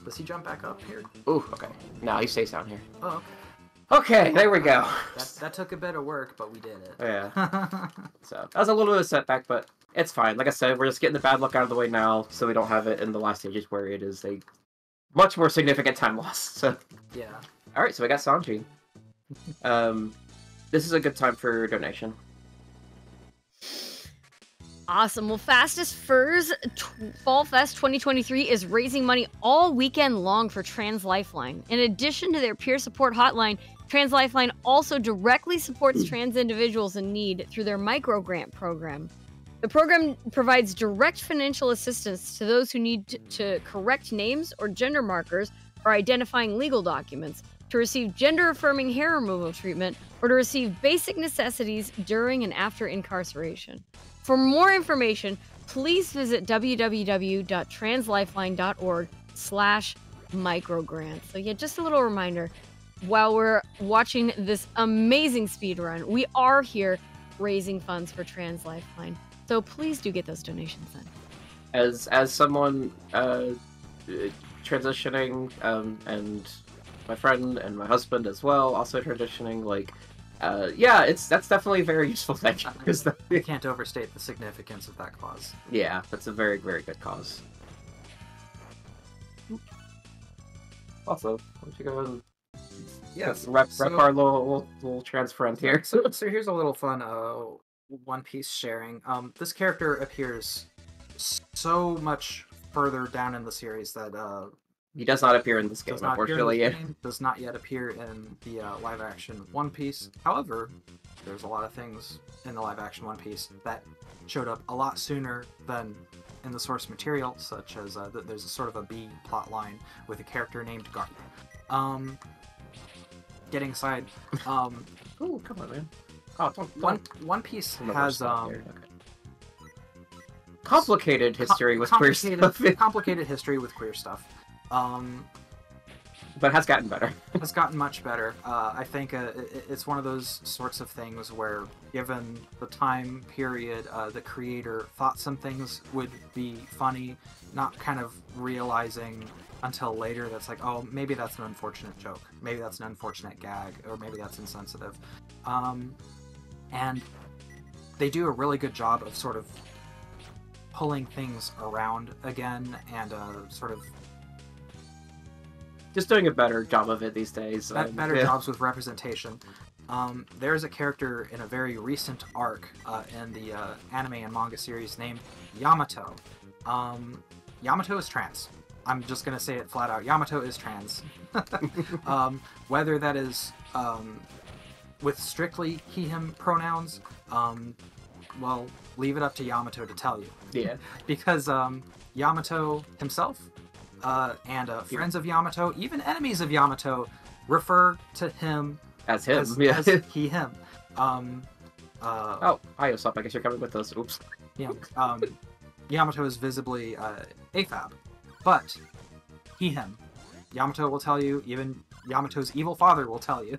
Does he jump back up here? Ooh, okay. No, he stays down here. Oh, okay. Okay, there we go. That took a bit of work, but we did it. Yeah. So, that was a little bit of a setback, but it's fine. Like I said, we're just getting the bad luck out of the way now, so we don't have it in the last stages where it is a much more significant time loss. So, yeah. Alright, so we got Sanji. This is a good time for donation. Awesome. Well, Fastest Furs Fall Fest 2023 is raising money all weekend long for Trans Lifeline. In addition to their peer support hotline, Trans Lifeline also directly supports trans individuals in need through their micro grant program. The program provides direct financial assistance to those who need to correct names or gender markers or identifying legal documents, to receive gender-affirming hair removal treatment, or to receive basic necessities during and after incarceration. For more information, please visit www.translifeline.org/microgrant. So yeah, just a little reminder, while we're watching this amazing speedrun, we are here raising funds for Trans Lifeline. So please do get those donations in. As someone transitioning, and my friend and my husband as well, also transitioning, like, yeah, that's definitely a very useful thing. You can't overstate the significance of that cause. Yeah, that's a very, very good cause. Also, why don't you go and rep our little trans friend here. So here's a little fun One Piece sharing. This character appears so much further down in the series that he does not appear in this game, unfortunately. Does not yet appear in the live-action One Piece. However, there's a lot of things in the live-action One Piece that showed up a lot sooner than in the source material, such as there's a sort of a B plot line with a character named Garp. Getting aside, Ooh, come on, man. Oh, One Piece has complicated history with queer stuff. Complicated history with queer stuff. But has gotten better. Has gotten much better. I think it's one of those sorts of things where, given the time period, the creator thought some things would be funny, not kind of realizing until later that's like, oh, maybe that's an unfortunate joke, maybe that's an unfortunate gag, or maybe that's insensitive. And they do a really good job of sort of pulling things around again and sort of just doing a better job of it these days. Better jobs with representation. There's a character in a very recent arc in the anime and manga series named Yamato. Yamato is trans. I'm just going to say it flat out. Yamato is trans. Whether that is with strictly he/him pronouns, well, leave it up to Yamato to tell you. Yeah. Because Yamato himself and friends of Yamato, even enemies of Yamato, refer to him as him. As he/him. Oh, hi, Usopp. I guess you're coming with us. Oops. Yeah. Yamato is visibly AFAB, but he/him. Yamato will tell you, even Yamato's evil father will tell you.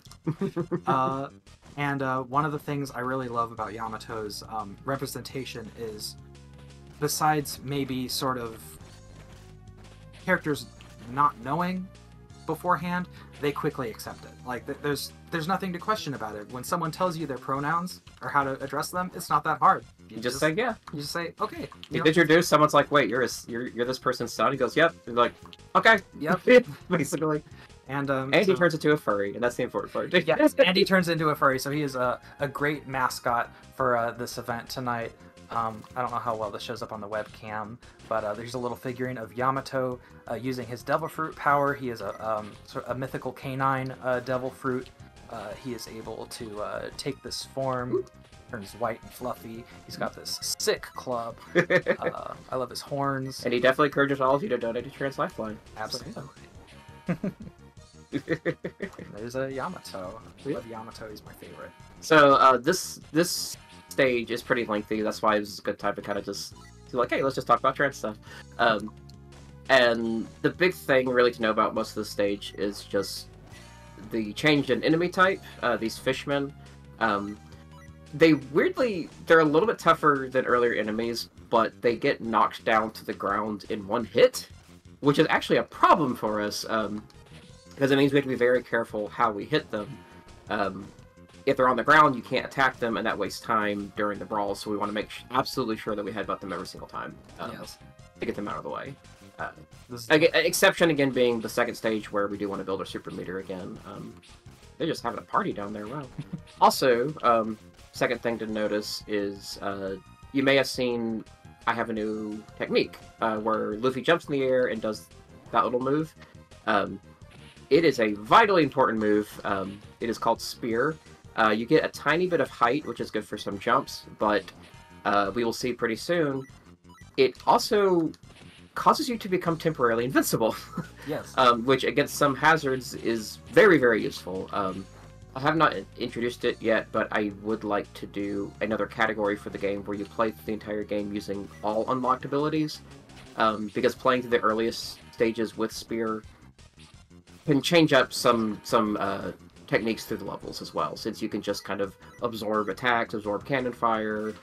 And one of the things I really love about Yamato's representation is, besides maybe sort of characters not knowing beforehand, they quickly accept it. Like, there's nothing to question about it. When someone tells you their pronouns or how to address them, it's not that hard. You just say, yeah. You just say, okay. You introduce someone's like, wait, you're this person's son? He goes, yep. And you're like, okay. Yep. Basically. And he turns into a furry, and that's the important part. Yes, Andy turns into a furry, so he is a great mascot for this event tonight. I don't know how well this shows up on the webcam, but there's a little figurine of Yamato using his devil fruit power. He is a mythical canine devil fruit. He is able to take this form, turns white and fluffy. He's got this sick club. I love his horns. And he definitely encourages all of you to donate to Trans Lifeline. Absolutely. There's a Yamato. I love Yamato. He's my favorite. So this stage is pretty lengthy. That's why it's a good time to kind of just be like, hey, let's just talk about trans stuff. And the big thing really to know about most of the stage is just the change in enemy type. These fishmen, they're a little bit tougher than earlier enemies, but they get knocked down to the ground in one hit, which is actually a problem for us, because it means we have to be very careful how we hit them. If they're on the ground, you can't attack them, and that wastes time during the brawl, so we want to make absolutely sure that we headbutt them every single time to get them out of the way. Exception, again, being the second stage, where we do want to build our super meter again. They're just having a party down there, wow. Also, second thing to notice is, you may have seen I have a new technique, where Luffy jumps in the air and does that little move. It is a vitally important move. It is called Spear. You get a tiny bit of height, which is good for some jumps, but we will see pretty soon, it also causes you to become temporarily invincible. Yes. Which, against some hazards, is very, very useful. I have not introduced it yet, but I would like to do another category for the game where you play the entire game using all unlocked abilities, because playing through the earliest stages with Spear can change up some techniques through the levels as well, since you can just kind of absorb attacks, absorb cannon fire,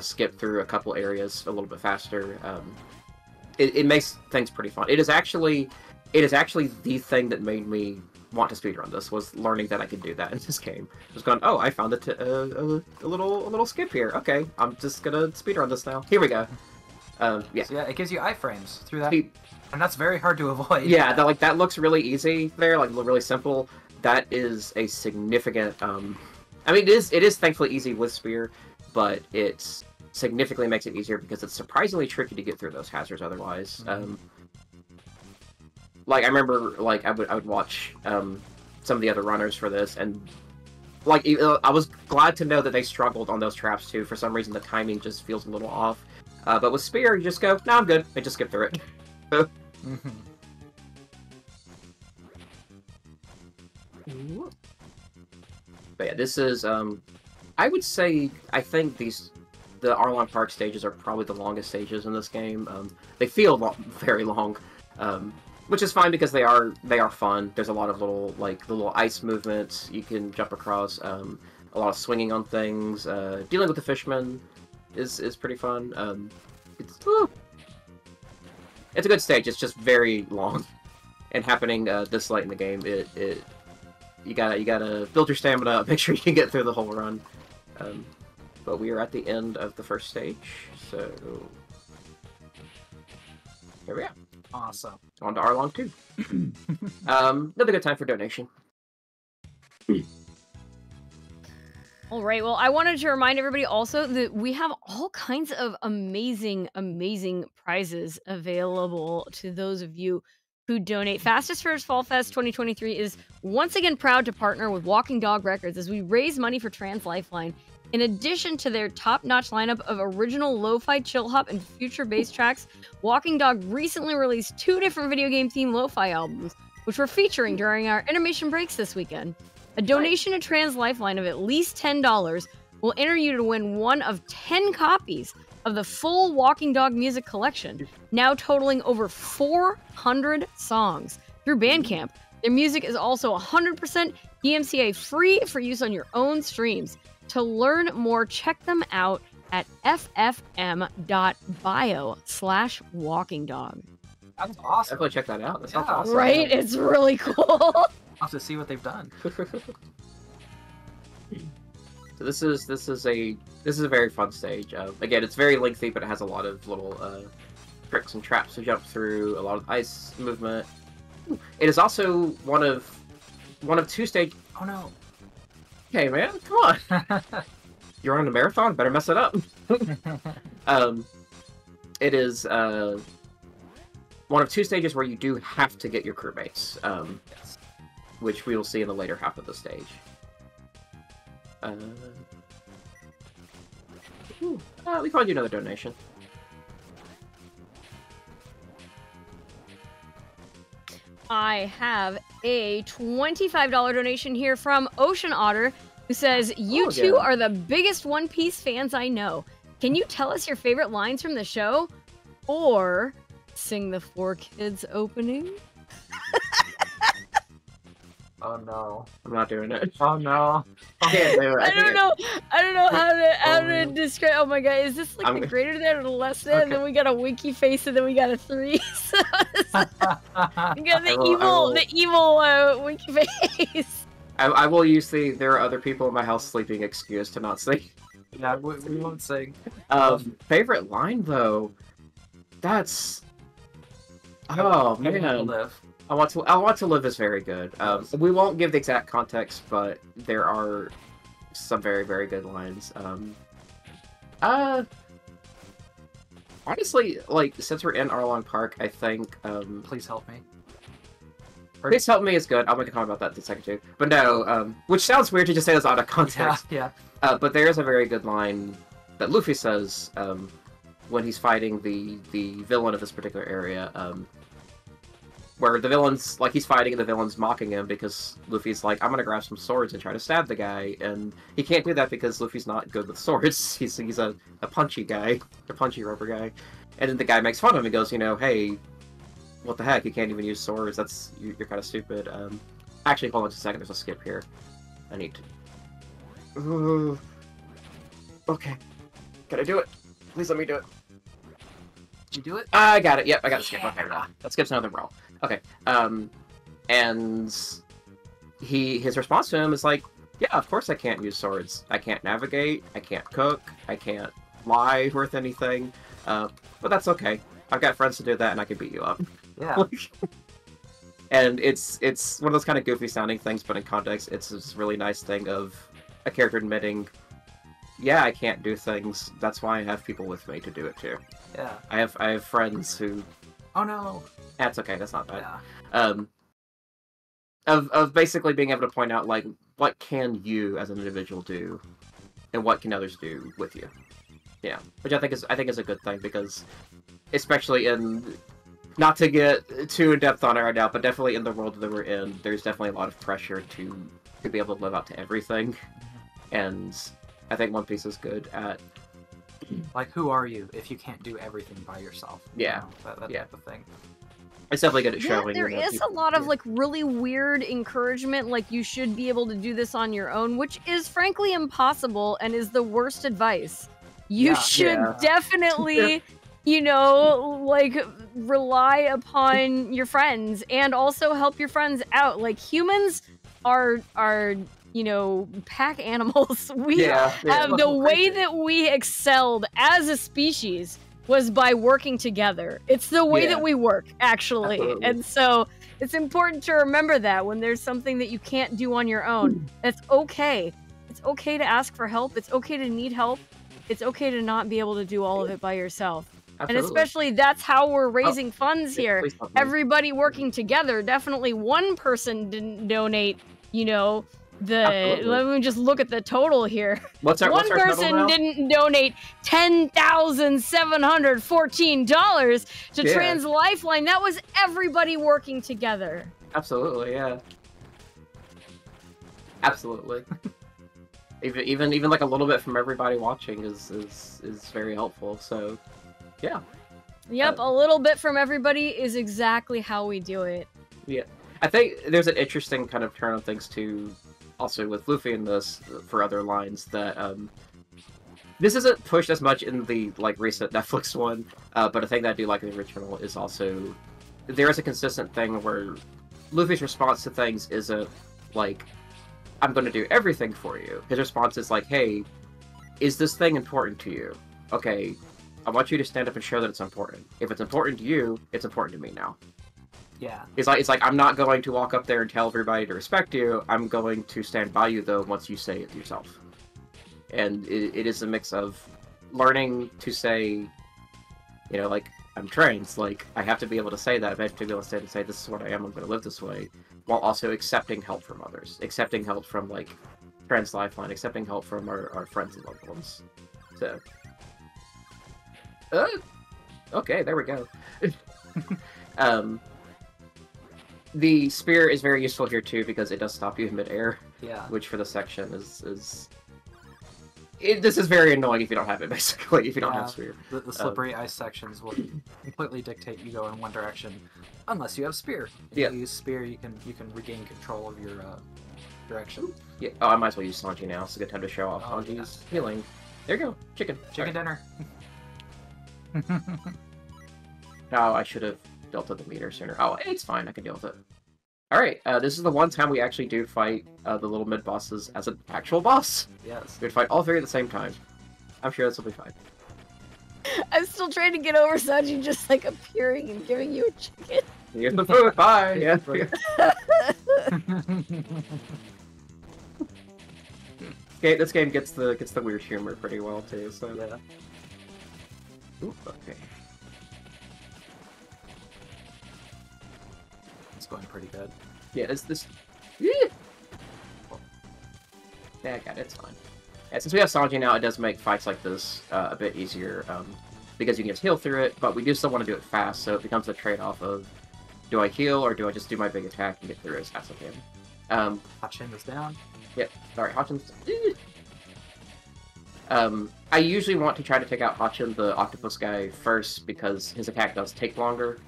skip through a couple areas a little bit faster. It makes things pretty fun. It is actually the thing that made me want to speedrun this, was learning that I could do that in this game. Just going, oh, I found a little skip here. Okay, I'm just gonna speedrun this now. Here we go. Yeah. So yeah, it gives you iframes through that, and that's very hard to avoid. Yeah, that looks really easy there, like really simple. That is a significant. I mean, it is thankfully easy with Spear, but it significantly makes it easier because it's surprisingly tricky to get through those hazards otherwise. Mm-hmm. Like I remember, like I would watch some of the other runners for this, and like I was glad to know that they struggled on those traps too. For some reason, the timing just feels a little off. But with Spear, you just go, no, I'm good. I just skip through it. Mm-hmm. But yeah, this is, I would say, I think the Arlong Park stages are probably the longest stages in this game. They feel very long, which is fine because they are fun. There's a lot of little ice movements you can jump across, a lot of swinging on things. Dealing with the fishermen is pretty fun. It's a good stage. It's just very long, and happening this late in the game, you gotta build your stamina up, make sure you can get through the whole run. but we are at the end of the first stage, so here we are. Awesome. On to Arlong 2. Another good time for donation. All right, well, I wanted to remind everybody also that we have all kinds of amazing, amazing prizes available to those of you who donate. Fastest Fairs Fall Fest 2023 is once again proud to partner with Walking Dog Records as we raise money for Trans Lifeline. In addition to their top-notch lineup of original lo-fi, chill-hop, and future bass tracks, Walking Dog recently released 2 different video game-themed lo-fi albums, which we're featuring during our intermission breaks this weekend. A donation to Trans Lifeline of at least $10 will enter you to win one of 10 copies of the full Walking Dog music collection, now totaling over 400 songs, through Bandcamp. Their music is also 100% DMCA free for use on your own streams. To learn more, check them out at ffm.bio/walkingdog. That's awesome. Definitely check that out. That sounds awesome. Right? It's really cool. I'll have to see what they've done. So this is a very fun stage. Again, it's very lengthy, but it has a lot of little tricks and traps to jump through. A lot of ice movement. It is also one of 2 stage. Oh no! Hey man, come on! You're on a marathon. Better mess it up. It is one of 2 stages where you do have to get your crewmates, which we will see in the later half of the stage. We found you another donation. I have a $25 donation here from Ocean Otter, who says, "You two are the biggest One Piece fans I know. Can you tell us your favorite lines from the show? Or sing the 4 Kids opening?" Oh no! I'm not doing it. Oh no! I can't do it. I don't know how to describe. Oh my god, is this like the greater than or the less than? Okay. And then we got a winky face, and then we got a 3. So we got the evil winky face. I will use there are other people in my house sleeping excuse to not sing. Yeah, we won't sing. Favorite line though, that's oh man. Live. I want to live is very good. We won't give the exact context, but there are some very, very good lines. Honestly, like, since we're in Arlong Park, I think Please help me. Please Help Me is good. I'll make a comment about that in a second too. But no, which sounds weird to just say this out of context. Yeah. But there is a very good line that Luffy says when he's fighting the villain of this particular area. Where the villain's, like, he's fighting and the villain's mocking him because Luffy's like, I'm gonna grab some swords and try to stab the guy, and he can't do that because Luffy's not good with swords. He's a punchy guy, a punchy rubber guy. And then the guy makes fun of him and goes, you know, hey, what the heck, you can't even use swords, you're kind of stupid. Actually, hold on just a second, there's a skip here. I need to... Okay. Can I do it? Please let me do it. Did you do it? I got it. Yep, I got the skip. Okay, that skips another roll. Okay. And his response to him is like, yeah, of course I can't use swords. I can't navigate. I can't cook. I can't lie worth anything. But that's okay. I've got friends to do that, and I can beat you up. Yeah. And it's one of those kind of goofy sounding things, but in context, it's this really nice thing of a character admitting, yeah, I can't do things. That's why I have people with me to do it too. Yeah. I have friends who. Oh no. That's okay. That's not bad. Yeah. Of basically being able to point out, like, what can you as an individual do, and what can others do with you. Yeah, which I think is a good thing, because especially in, not to get too in depth on it right now, but definitely in the world that we're in, there's definitely a lot of pressure to be able to live up to everything, and I think One Piece is good at. Like, who are you if you can't do everything by yourself? Yeah. You know, that type of thing. It's definitely good at showing. Yeah, there is a lot of like really weird encouragement, like you should be able to do this on your own, which is frankly impossible and is the worst advice. You should definitely, you know, like rely upon your friends and also help your friends out. Like humans are pack animals. We Yeah, have the way Crazy. that we excelled as a species was by working together. It's the way Yeah. that we work, actually. Absolutely. And so it's important to remember that when there's something that you can't do on your own, that's okay. It's okay to ask for help. It's okay to need help. It's okay to not be able to do all of it by yourself. And Absolutely. especially that's how we're raising funds Yeah, here. please help me. Everybody working together. Definitely one person didn't donate, Absolutely. let me just look at the total here. What's our One total person now? didn't donate $10,714 to Yeah. Trans Lifeline. That was everybody working together. Absolutely, yeah. Absolutely. even like a little bit from everybody watching is very helpful. So, yeah. Yep, a little bit from everybody is exactly how we do it. Yeah. I think there's an interesting kind of turn on things too, also with Luffy in this for other lines that this isn't pushed as much in the recent Netflix one, but a thing that I do like in the original is also there is a consistent thing where Luffy's response to things isn't like, I'm going to do everything for you. His response is like, hey, is this thing important to you? Okay, I want you to stand up and show that it's important. If it's important to you, it's important to me now. Yeah. It's like I'm not going to walk up there and tell everybody to respect you. I'm going to stand by you, though, once you say it yourself. And it is a mix of learning to say, I'm trans. Like, I have to be able to say that. I have to be able to say, this is what I am. I'm going to live this way. While also accepting help from others. Accepting help from, Trans Lifeline. Accepting help from our friends and loved ones. So. Okay, there we go. The spear is very useful here too because it does stop you in midair. Yeah. Which for the section is this is very annoying if you don't have it, basically. If you don't have spear. The slippery ice sections will completely dictate you go in one direction, unless you have spear. If you use spear, you can regain control of your direction. Yeah. Oh, I might as well use Sanji now. It's a good time to show off Sanji's healing. There you go. Chicken Dinner. Oh, I should have dealt with the meter sooner. Oh, it's fine. I can deal with it. Alright, this is the one time we actually do fight the little mid-bosses as an actual boss. Yes. We'd fight all three at the same time. I'm sure this will be fine. I'm still trying to get over Sanji just appearing and giving you a chicken. Here's the food. Bye. Yeah. This game gets the weird humor pretty well too. So yeah. Ooh, okay. It's going pretty good. Yeah, this. Yeah, I got it. It's fine. Yeah, since we have Sanji now, it does make fights like this a bit easier because you can just heal through it. But we do still want to do it fast, so it becomes a trade-off of do I heal or do I just do my big attack and get through it as fast as I can. Hachin is down. Yep. Sorry, Hachin's. I usually want to try to take out Hachin, the octopus guy, first because his attack does take longer.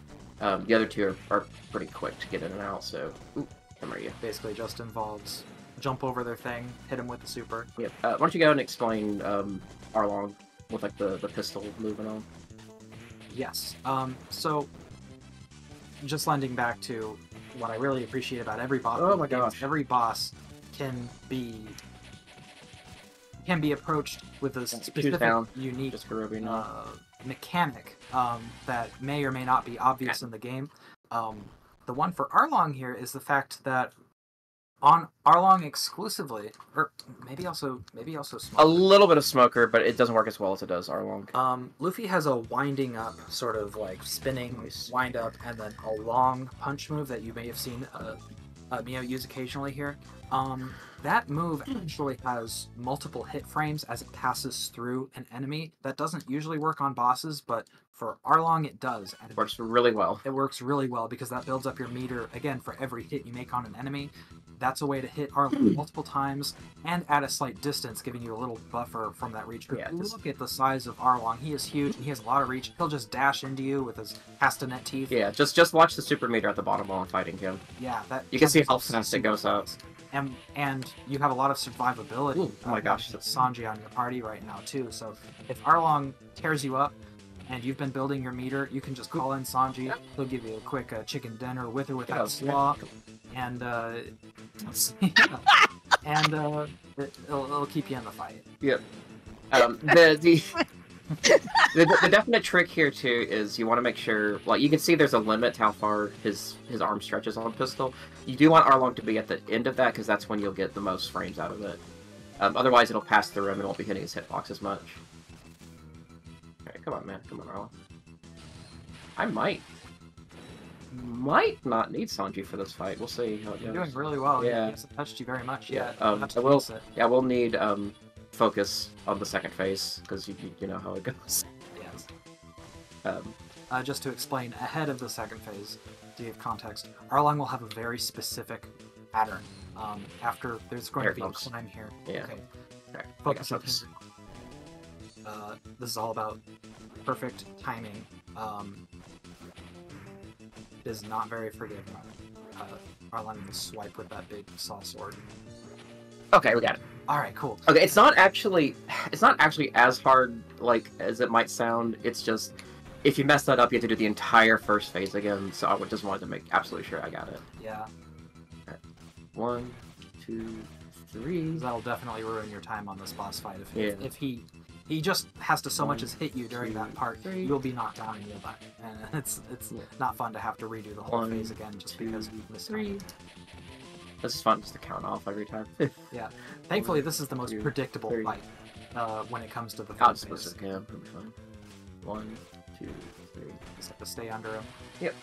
The other two are pretty quick to get in and out, so... Ooh, come here, you. Basically just involves jump over their thing, hit him with the super. Yep. Why don't you go and explain Arlong with, the pistol move and all? Yes. So, just lending back to what I really appreciate about every boss. Oh my gosh. Every boss can be approached with a specific, unique mechanic that may or may not be obvious in the game. The one for Arlong here is the fact that on Arlong exclusively, or maybe also Smoker. A little bit of Smoker, but it doesn't work as well as it does Arlong. Luffy has a winding up, sort of spinning wind up, and then a long punch move that you may have seen Myoti use occasionally here. That move actually has multiple hit frames as it passes through an enemy. That doesn't usually work on bosses, but for Arlong it does. And it works really well. It works really well because that builds up your meter, again, for every hit you make on an enemy. That's a way to hit Arlong multiple times and at a slight distance, giving you a little buffer from that reach. Yeah, look at the size of Arlong. He is huge and he has a lot of reach. He'll just dash into you with his castanet teeth. Yeah, just watch the super meter at the bottom while I'm fighting him. Yeah, that you can see how fast it goes up. And you have a lot of survivability. Ooh, oh my gosh, that's Sanji on your party right now too. So if Arlong tears you up and you've been building your meter, you can just call in Sanji. Yeah. He'll give you a quick chicken dinner with or without slaw. And and it'll keep you in the fight. Yep. The definite trick here too is you want to make sure, like, you can see there's a limit to how far his arm stretches on pistol. You do want Arlong to be at the end of that because that's when you'll get the most frames out of it. Otherwise, it'll pass through him and won't be hitting his hitbox as much. Alright, come on, man. Come on, Arlong. I might not need Sanji for this fight. We'll see how it goes. You're doing really well. Yeah. He hasn't touched you very much yet. We'll need focus on the second phase because you know how it goes. Yes. Just to explain, ahead of the second phase, to give context, Arlong will have a very specific pattern. After there's going to be a climb here. Yeah. Okay. Focus. This is all about perfect timing. It is not very forgiving. Arlong will swipe with that big saw sword. Okay, we got it. All right, cool. Okay, it's not actually as hard like as it might sound. It's just if you mess that up, you have to do the entire first phase again. So I just wanted to make absolutely sure I got it. Yeah. Right. 1, 2, 3. That'll definitely ruin your time on this boss fight if he just has to so much as hit you during that part. You'll be knocked down and you'll die, and it's not fun to have to redo the whole phase again just because you've missed 3. This is fun just to count off every time. Yeah. Thankfully, this is the most predictable fight when it comes to the third phase. Yeah, it'll be fine. 1, 2, 3. Just have to stay under him. Yep.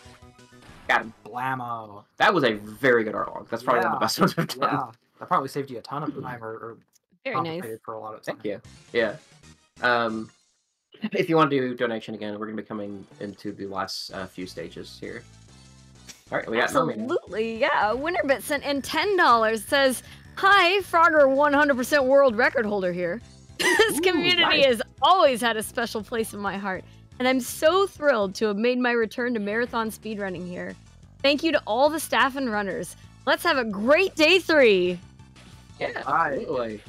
Got him. Blammo. That was a very good Arlong. That's probably one of the best ones I've done. Yeah. That probably saved you a ton of time or Very nice. for a lot of time. Thank you. Yeah. If you want to do donation again, we're going to be coming into the last few stages here. All right, we got absolutely, yeah. Winterbit sent in $10. Says, "Hi, Frogger, 100% world record holder here. This community has always had a special place in my heart, and I'm so thrilled to have made my return to marathon speedrunning here. Thank you to all the staff and runners. Let's have a great day 3." Yeah, absolutely.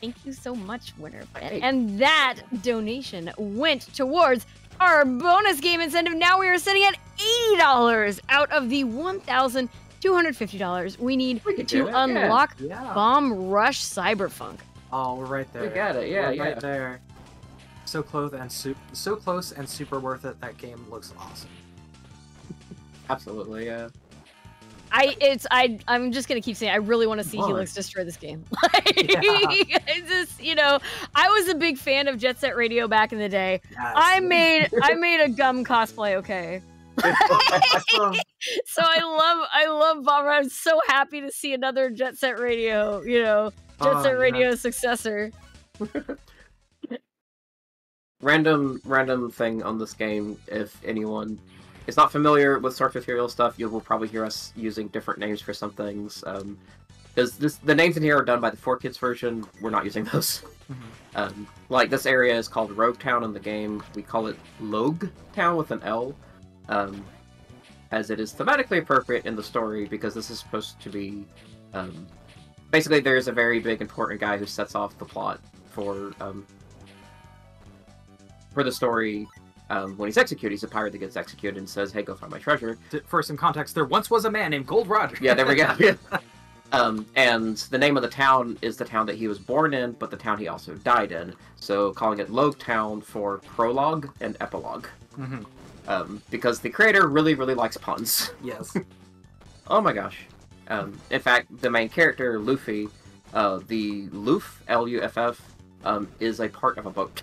Thank you so much, Winterbit. And that donation went towards our bonus game incentive. Now we are sitting at $80 out of the $1,250 we need to unlock Bomb Rush Cyberfunk. Oh, we're right there. We got it. Yeah, right there. So close and super worth it. That game looks awesome. Absolutely, yeah. I'm just gonna keep saying I really want to see Helix destroy this game. It's just, I was a big fan of Jet Set Radio back in the day. Yes. I made a gum cosplay, okay. So I love Bomber. I'm so happy to see another Jet Set Radio, Jet Set Radio successor. Random thing on this game, if anyone is not familiar with source material stuff, you will probably hear us using different names for some things. Because the names in here are done by the 4Kids version. We're not using those. Mm-hmm. Like this area is called Rogue Town in the game. We call it Logue Town with an L, as it is thematically appropriate in the story because this is supposed to be. Basically, there's a very big important guy who sets off the plot for the story. When he's executed, he's a pirate that gets executed and says, "Hey, go find my treasure." For some context, there once was a man named Gold Roger. Yeah, there we go. And the name of the town is the town that he was born in, but the town he also died in. So calling it Logue Town for prologue and epilogue. Mm-hmm. Because the creator really, really likes puns. Yes. Oh my gosh. In fact, the main character, Luffy, the Luff, Luff, is a part of a boat.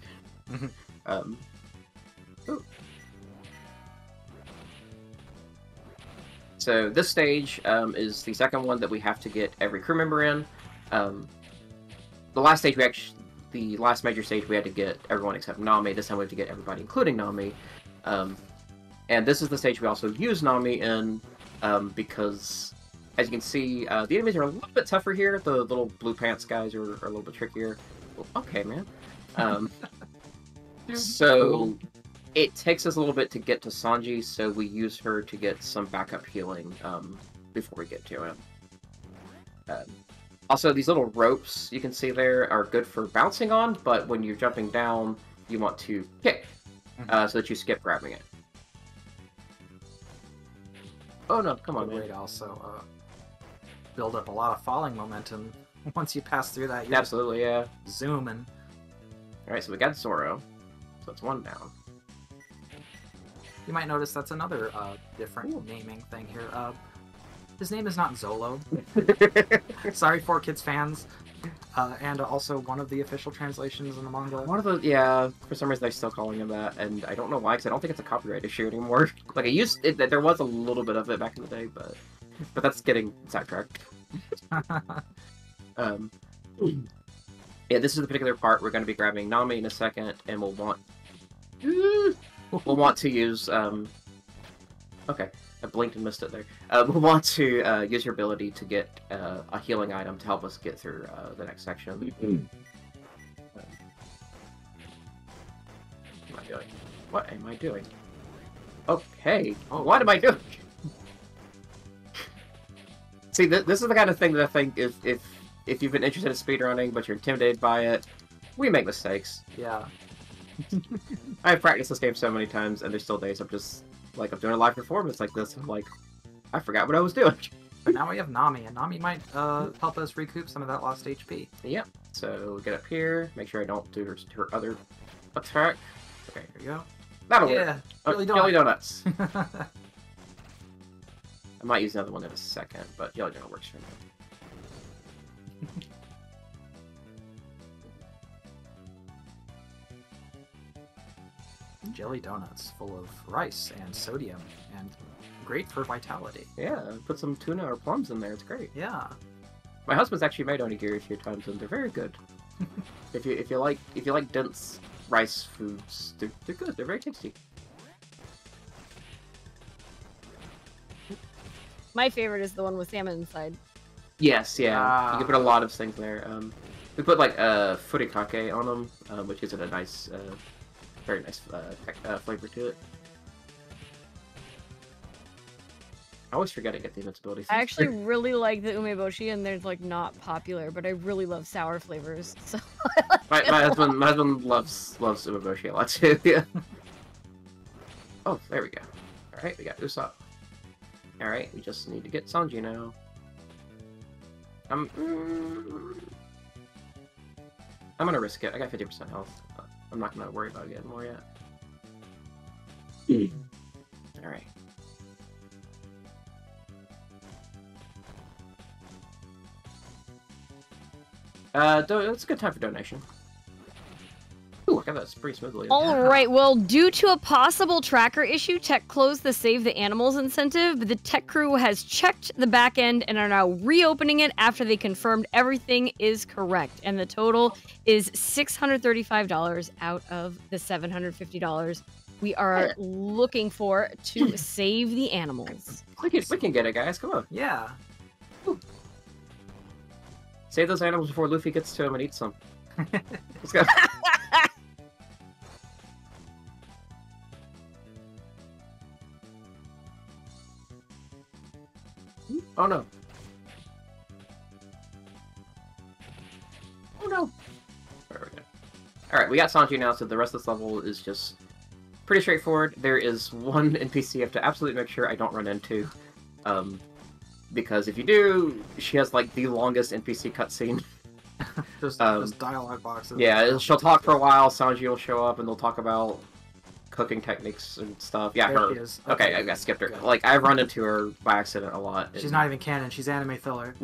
Mm-hmm. Ooh. So this stage is the second one that we have to get every crew member in. The last stage the last major stage we had to get everyone except Nami. This time we have to get everybody, including Nami. And this is the stage we also use Nami in because, as you can see, the enemies are a little bit tougher here. The little blue pants guys are a little bit trickier. Okay, man. So it takes us a little bit to get to Sanji, so we use her to get some backup healing before we get to him. Also, these little ropes you can see there are good for bouncing on, but when you're jumping down, you want to kick so that you skip grabbing it. Oh no, come on, man. Also build up a lot of falling momentum Once you pass through that, you're Absolutely, yeah. zooming. Alright, so we got Zoro. So it's 1 down. You might notice that's another different naming thing here. His name is not Zolo. Sorry, 4Kids fans. And also one of the official translations in the manga. One of the, yeah, for some reason they're still calling him that, and I don't know why, because I don't think it's a copyright issue anymore. Like, there was a little bit of it back in the day, but that's getting sidetracked. Yeah, this is the particular part we're going to be grabbing Nami in a second, and we'll want to use, okay, I blinked and missed it there. We'll want to use your ability to get a healing item to help us get through the next section. What am I doing? Okay, what am I doing? See, this is the kind of thing that I think if you've been interested in speedrunning, but you're intimidated by it, we make mistakes. Yeah. I've practiced this game so many times, and there's still days I'm just, like, I'm doing a live performance like this, and I'm like, I forgot what I was doing. But now we have Nami, and Nami might help us recoup some of that lost HP. Yep. So, get up here, make sure I don't do her other attack. Okay, here we go. That'll work. Jelly Donuts. I might use another one in a second, but Jelly Donut works for me. Jelly donuts full of rice and sodium and great for vitality. Yeah, put some tuna or plums in there. It's great. Yeah. My husband's actually made onigiri a few times, and they're very good. if you like dense rice foods, they're good. They're very tasty. My favorite is the one with salmon inside. Yes, yeah. You can put a lot of things there. We put like furikake on them, which gives it a nice, very nice flavor to it. I always forget to get the invincibility. I actually really like the umeboshi, and they're like not popular, but I really love sour flavors. So my husband loves umeboshi a lot too. Yeah. Oh, there we go. All right, we got Usopp. All right, we just need to get Sanji now. I'm gonna risk it. I got 50% health. I'm not gonna worry about getting more yet. All right. It's a good time for donation. Ooh, I got that pretty smoothly. all right, well, due to a possible tracker issue, Tech closed the Save the Animals incentive, but the Tech crew has checked the back end and are now reopening it after they confirmed everything is correct. And the total is $635 out of the $750 we are looking for to save the animals. We can get it, guys. Come on. Yeah. Ooh. Save those animals before Luffy gets to them and eats them. Let's go. Oh no. Oh no. There we go. Alright, we got Sanji now, so the rest of this level is just pretty straightforward. There is one NPC you have to absolutely make sure I don't run into. Because if you do, she has like the longest NPC cutscene. just dialogue boxes. Yeah, she'll talk for a while, Sanji will show up, and they'll talk about cooking techniques and stuff. Yeah, There her. she is. Okay, I skipped her. Good. Like, I've run into her by accident a lot. She's not even canon. She's anime filler.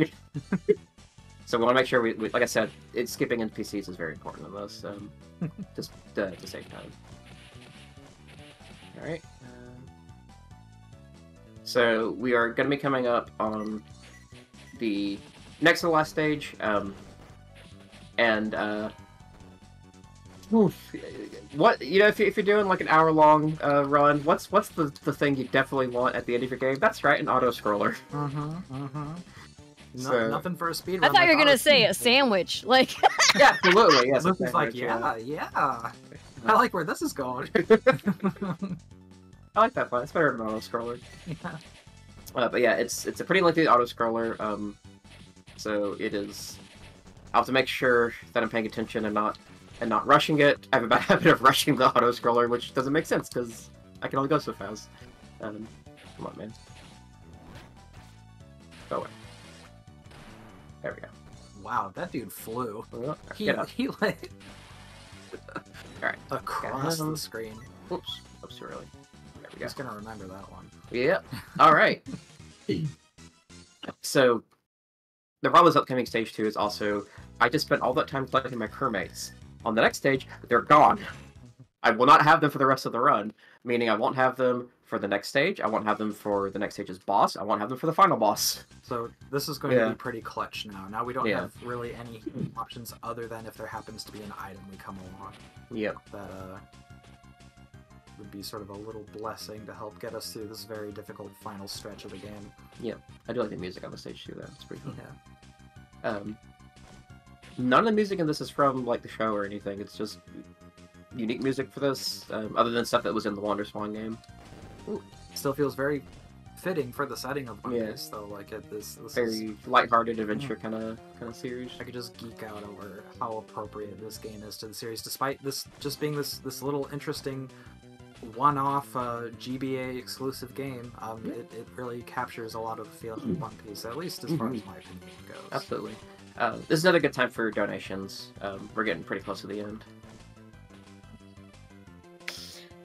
So we want to make sure we like I said, skipping NPCs is very important in this, just to save time. All right. So we are going to be coming up on the next to the last stage, what if you're doing like an hour-long run, what's the thing you definitely want at the end of your game? That's right, an auto scroller. So, nothing for a speed I run. thought you were gonna say a sandwich, like. yeah, absolutely. Yes, Luffy's like, yeah. I like where this is going. I like that plan. It's better than an auto scroller. Yeah. But yeah, it's a pretty lengthy auto scroller. So it is. I'll have to make sure that I'm paying attention and not rushing it. I have a bad habit of rushing the auto scroller, which doesn't make sense because I can only go so fast. Come on, man. Go away. There we go. Wow, that dude flew. He Get up. like Alright. across the screen. Oops. Oops, too early. There we go. He's gonna remember that one. Yeah. Alright. So, the problem with upcoming stage 2 is also, I just spent all that time collecting my crewmates. On the next stage, they're gone. I will not have them for the rest of the run, meaning I won't have them for the next stage, I won't have them for the next stage's boss, I won't have them for the final boss. So this is going to be pretty clutch now. Now we don't Yeah. have really any options other than if there happens to be an item we come along. Yep. That would be sort of a little blessing to help get us through this very difficult final stretch of the game. Yep. I do like the music on the stage too, though. It's pretty cool. Yeah. None of the music in this is from, like, the show or anything. It's just unique music for this, other than stuff that was in the WonderSwan game. Still feels very fitting for the setting of One Piece, though. Like this Very is, lighthearted adventure kind of series. I could just geek out over how appropriate this game is to the series, despite this just being this little interesting one-off GBA exclusive game. It really captures a lot of the feeling of One Piece, at least as far as my opinion goes. Absolutely. This is another good time for donations. We're getting pretty close to the end.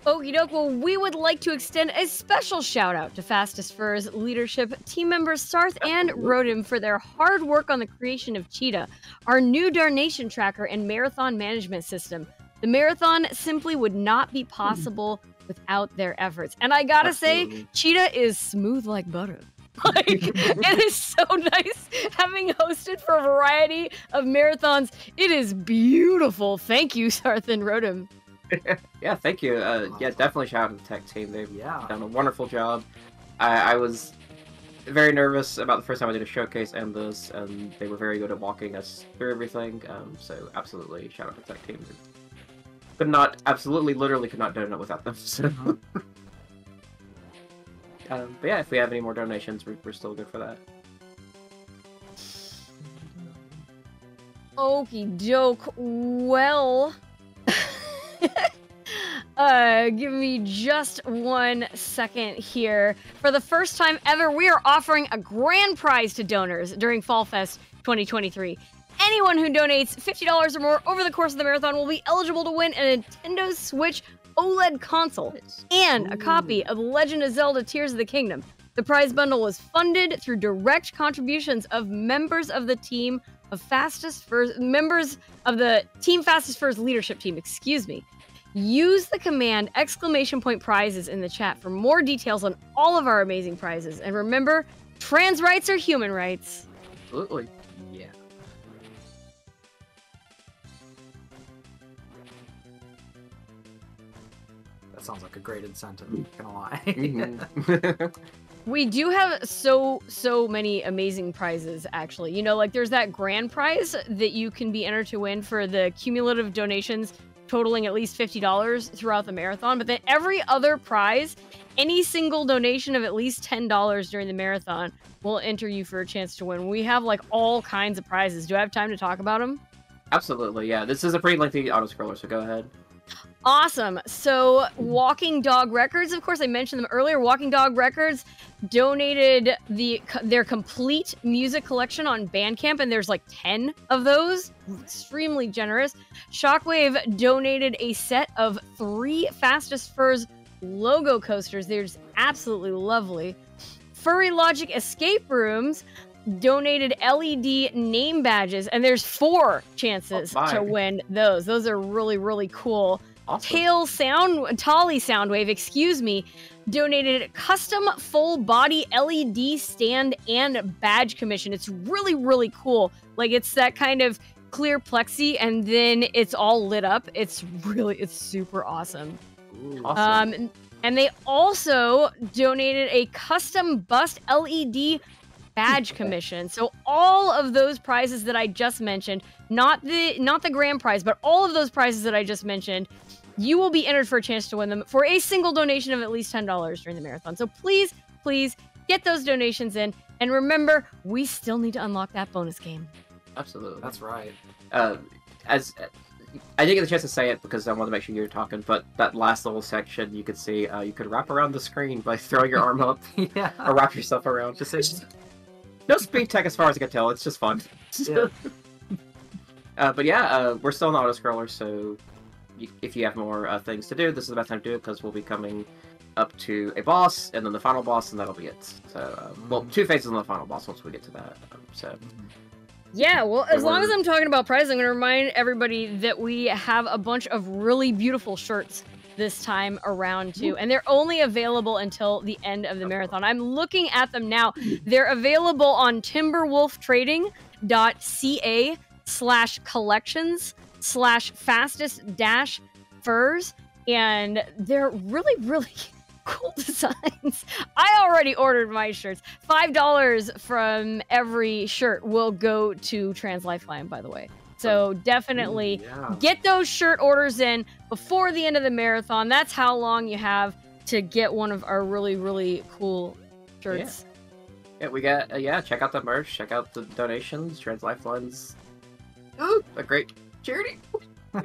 Okie doke, well, we would like to extend a special shout out to Fastest Furs leadership team members Sarth and Rodim for their hard work on the creation of Cheetah, our new donation tracker and marathon management system. The marathon simply would not be possible without their efforts. And I gotta say, Cheetah is smooth like butter. Like, it is so nice having hosted for a variety of marathons. It is beautiful. Thank you, Sarth and Rodim. Yeah, thank you. Yeah, definitely shout out to the tech team. They've done a wonderful job. I was very nervous about the first time I did a showcase and this, and they were very good at walking us through everything. So absolutely shout out to the tech team. Literally could not donate without them. So. But yeah, if we have any more donations, we're still good for that. Okie doke. Well, give me just 1 second here. For the first time ever, we are offering a grand prize to donors during Fall Fest 2023. Anyone who donates $50 or more over the course of the marathon will be eligible to win a Nintendo Switch OLED console and a copy of The Legend of Zelda Tears of the Kingdom. The prize bundle was funded through direct contributions of members of the team of members of the Team Fastest Furs leadership team, Use the command !prizes in the chat for more details on all of our amazing prizes. And remember, trans rights are human rights. Absolutely. Yeah. That sounds like a great incentive, not gonna lie. Mm-hmm. We do have so many amazing prizes, actually. You know, like there's that grand prize that you can be entered to win for the cumulative donations totaling at least $50 throughout the marathon. But then every other prize, any single donation of at least $10 during the marathon will enter you for a chance to win. We have like all kinds of prizes. Do I have time to talk about them? Absolutely, yeah. This is a pretty lengthy auto-scroller, so go ahead. Awesome. So Walking Dog Records, of course, I mentioned them earlier. Walking Dog Records donated their complete music collection on Bandcamp, and there's like 10 of those. Extremely generous. Shockwave donated a set of 3 Fastest Furs logo coasters. They're just absolutely lovely. Furry Logic Escape Rooms donated LED name badges, and there's 4 chances to win those. Those are really, really cool. Awesome. Tolly Soundwave, donated custom full body LED stand and badge commission. It's really, really cool. Like, it's that kind of clear plexi, and then it's all lit up. It's super awesome. Ooh, awesome. And they also donated a custom bust LED badge commission. So all of those prizes that I just mentioned, not the grand prize, but all of those prizes that I just mentioned, you will be entered for a chance to win them for a single donation of at least $10 during the marathon. So please, please get those donations in. And remember, we still need to unlock that bonus game. Absolutely. That's right. As I didn't get the chance to say it because I wanted to make sure you were talking, but that last little section, you could see you could wrap around the screen by throwing your arm up, or wrap yourself around. No speed tech as far as I can tell. It's just fun. Yeah. But yeah, we're still in the auto-scroller, so if you have more things to do, this is the best time to do it, because we'll be coming up to a boss, and then the final boss, and that'll be it. So, well, 2 phases in the final boss once we get to that. Yeah, well, as long as I'm talking about prize, I'm going to remind everybody that we have a bunch of really beautiful shirts this time around, too. And they're only available until the end of the marathon. I'm looking at them now. They're available on timberwolftrading.ca/collections/fastest-furs. And they're really, really cool designs. I already ordered my shirts. $5 from every shirt will go to Trans Lifeline, by the way. So definitely get those shirt orders in before the end of the marathon. That's how long you have to get one of our really, really cool shirts. Yeah, we got, check out the merch, check out the donations. Trans Lifeline's a great charity. I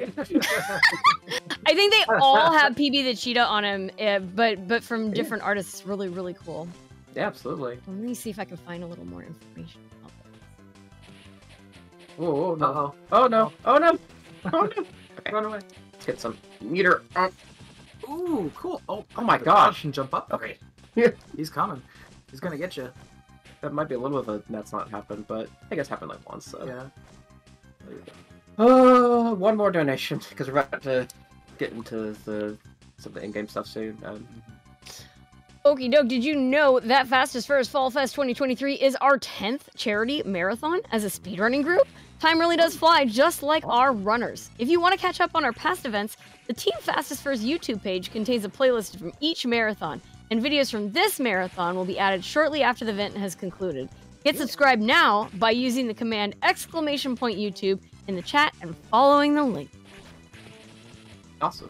think they all have PB the Cheetah on them, but from different artists. It's really, really cool. Yeah, absolutely. Let me see if I can find a little more information about this. Oh, no. Oh, no. Oh, no. Oh, no. Okay. Run away. Let's get some meter. Ooh, cool. Oh my gosh. Can jump up. Okay. He's coming. He's gonna get you. That might be a little bit of a that's not happened, but I guess happened like once, so. Yeah. There you go. One more donation, because we're about to get into some of the in-game stuff soon. Okie doke, did you know that Fastest Furs Fall Fest 2023 is our 10th charity marathon as a speedrunning group? Time really does fly, just like our runners. If you want to catch up on our past events, the Team Fastest Furs YouTube page contains a playlist from each marathon, and videos from this marathon will be added shortly after the event has concluded. Get subscribed now by using the command !YouTube in the chat and following the link. Awesome.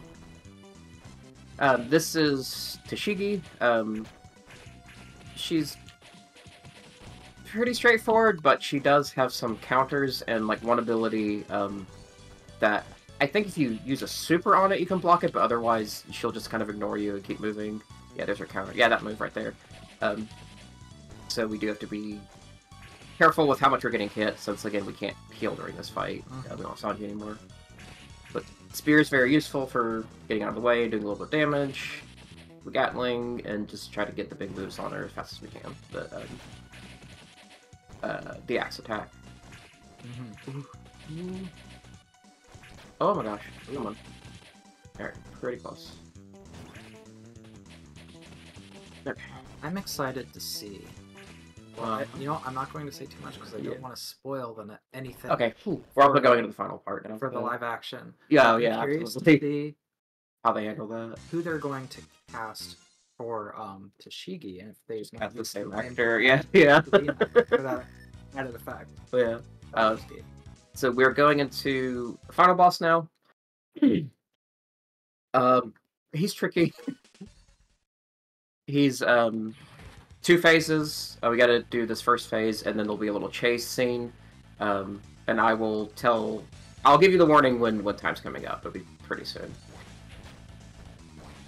This is Tashigi. She's pretty straightforward, but she does have some counters and like one ability that I think if you use a super on it, you can block it, but otherwise she'll just kind of ignore you and keep moving. Yeah, there's her counter. Yeah, that move right there. So we do have to be careful with how much we're getting hit, since again we can't heal during this fight. We don't have Sanji anymore. But Spear is very useful for getting out of the way, doing a little bit of damage, the Gatling, and just try to get the big moves on her as fast as we can. The axe attack. Oh my gosh, come on. Alright, pretty close. Okay. I'm excited to see. Well, you know, I'm not going to say too much because I don't want to spoil anything. Okay, we're also going into the final part now. For the live action. Yeah, I'm yeah, curious absolutely. to see how they handle that. who they're going to cast for Tashigi, and if they just That's the use same the name actor, yeah. for that added effect. Yeah. So we're going into the final boss now. He's tricky. He's 2 phases. We got to do this first phase, and then there'll be a little chase scene. And I'll give you the warning when time's coming up. It'll be pretty soon.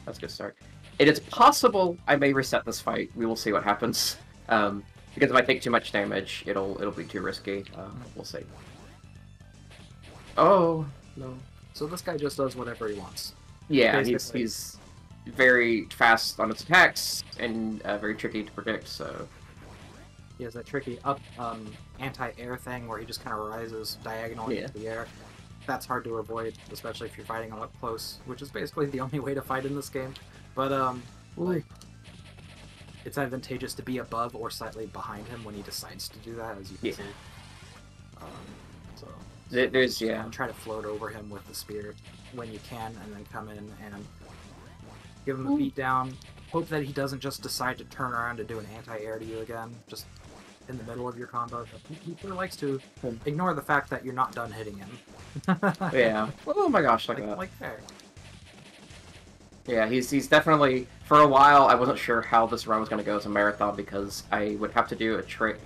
That's a good start. It is possible I may reset this fight. We will see what happens. Because if I take too much damage, it'll be too risky. We'll see. Oh no! So this guy just does whatever he wants. Yeah, he's very fast on its attacks and very tricky to predict. So he has that tricky up anti-air thing where he just kind of rises diagonally into the air. That's hard to avoid, especially if you're fighting him up close, which is basically the only way to fight in this game. But like, it's advantageous to be above or slightly behind him when he decides to do that, as you can see. So there's and try to float over him with the spear when you can, and then come in and give him a beat down. Hope that he doesn't just decide to turn around to do an anti-air to you again, just in the middle of your combo. He sort of likes to ignore the fact that you're not done hitting him. Yeah. Oh my gosh, like that. Like fair. Yeah, he's definitely, for a while, I wasn't sure how this run was going to go as a marathon, because I would have to do a trick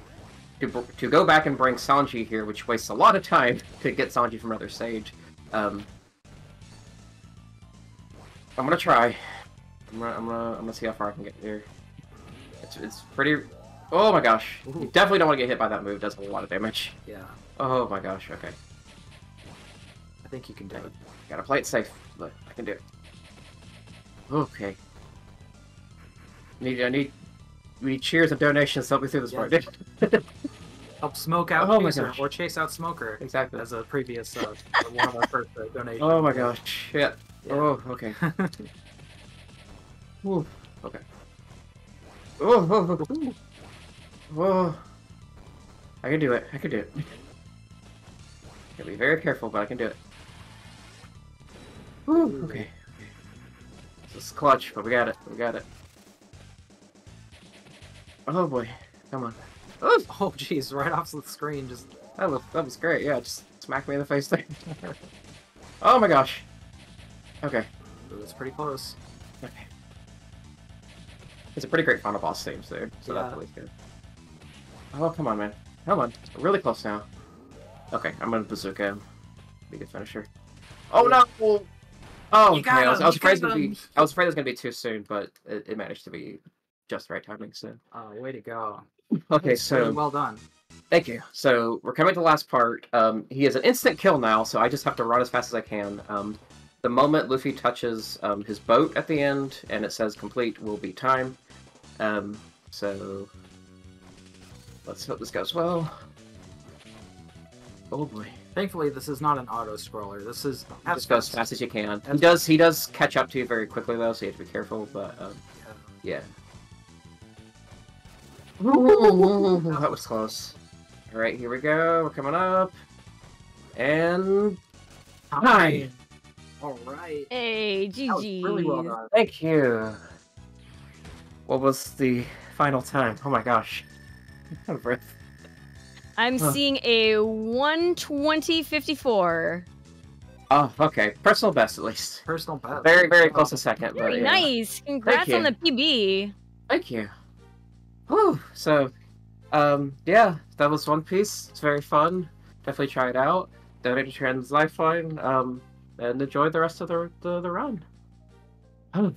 to go back and bring Sanji here, which wastes a lot of time to get Sanji from another stage. I'm gonna try. I'm gonna see how far I can get here. It's pretty. Oh my gosh! You definitely don't want to get hit by that move. It does a lot of damage. Yeah. Oh my gosh. Okay. think you can do it. Gotta play it safe, but I can do it. Okay. We need cheers and donations to help me through this part. Help smoke out Oh my Chaser, gosh. or chase out Smoker. Exactly. As a previous one of our first donations. Oh my gosh. Shit. Yeah. Oh, okay. Ooh, okay. Oh. Whoa. I can do it. I can do it. Gotta be very careful, but I can do it. Ooh, okay. This is clutch, but we got it. We got it. Oh boy. Come on. Oh, Oh jeez, right off the screen, just... that was great. Yeah, just smack me in the face there. Oh my gosh. Okay. It was pretty close. Okay. It's a pretty great final boss theme too, so Yeah. that's always good. Oh, come on, man. Come on. We're really close now. Okay, I'm gonna bazooka him. Be a good finisher. Oh no! Oh, You got okay. I was him, afraid you got him. I was afraid it was gonna be too soon, but it managed to be just the right timing. So Way to go. okay, That's really so well done. thank you. So we're coming to the last part. He is an instant kill now, so I just have to run as fast as I can. The moment Luffy touches his boat at the end, and it says complete, will be time. So let's hope this goes well. Oh boy. Thankfully, this is not an auto-scroller. This is... Just go as fast as you can. He does catch up to you very quickly though, so you have to be careful, but yeah. That was close. Alright, here we go. We're coming up. And... Hi! Alright. Hey, That was really well GG. done. Thank you! What was the final time? Oh my gosh. Out of breath. I'm Huh. seeing a 1:20:54. Oh, okay. Personal best, at least. Personal best. Very, very close to second, but Very yeah. nice. Congrats on the PB. Thank you. Whew. So, yeah, that was One Piece. It's very fun. Definitely try it out. Donate to Trans Lifeline. And enjoy the rest of the run. Oh.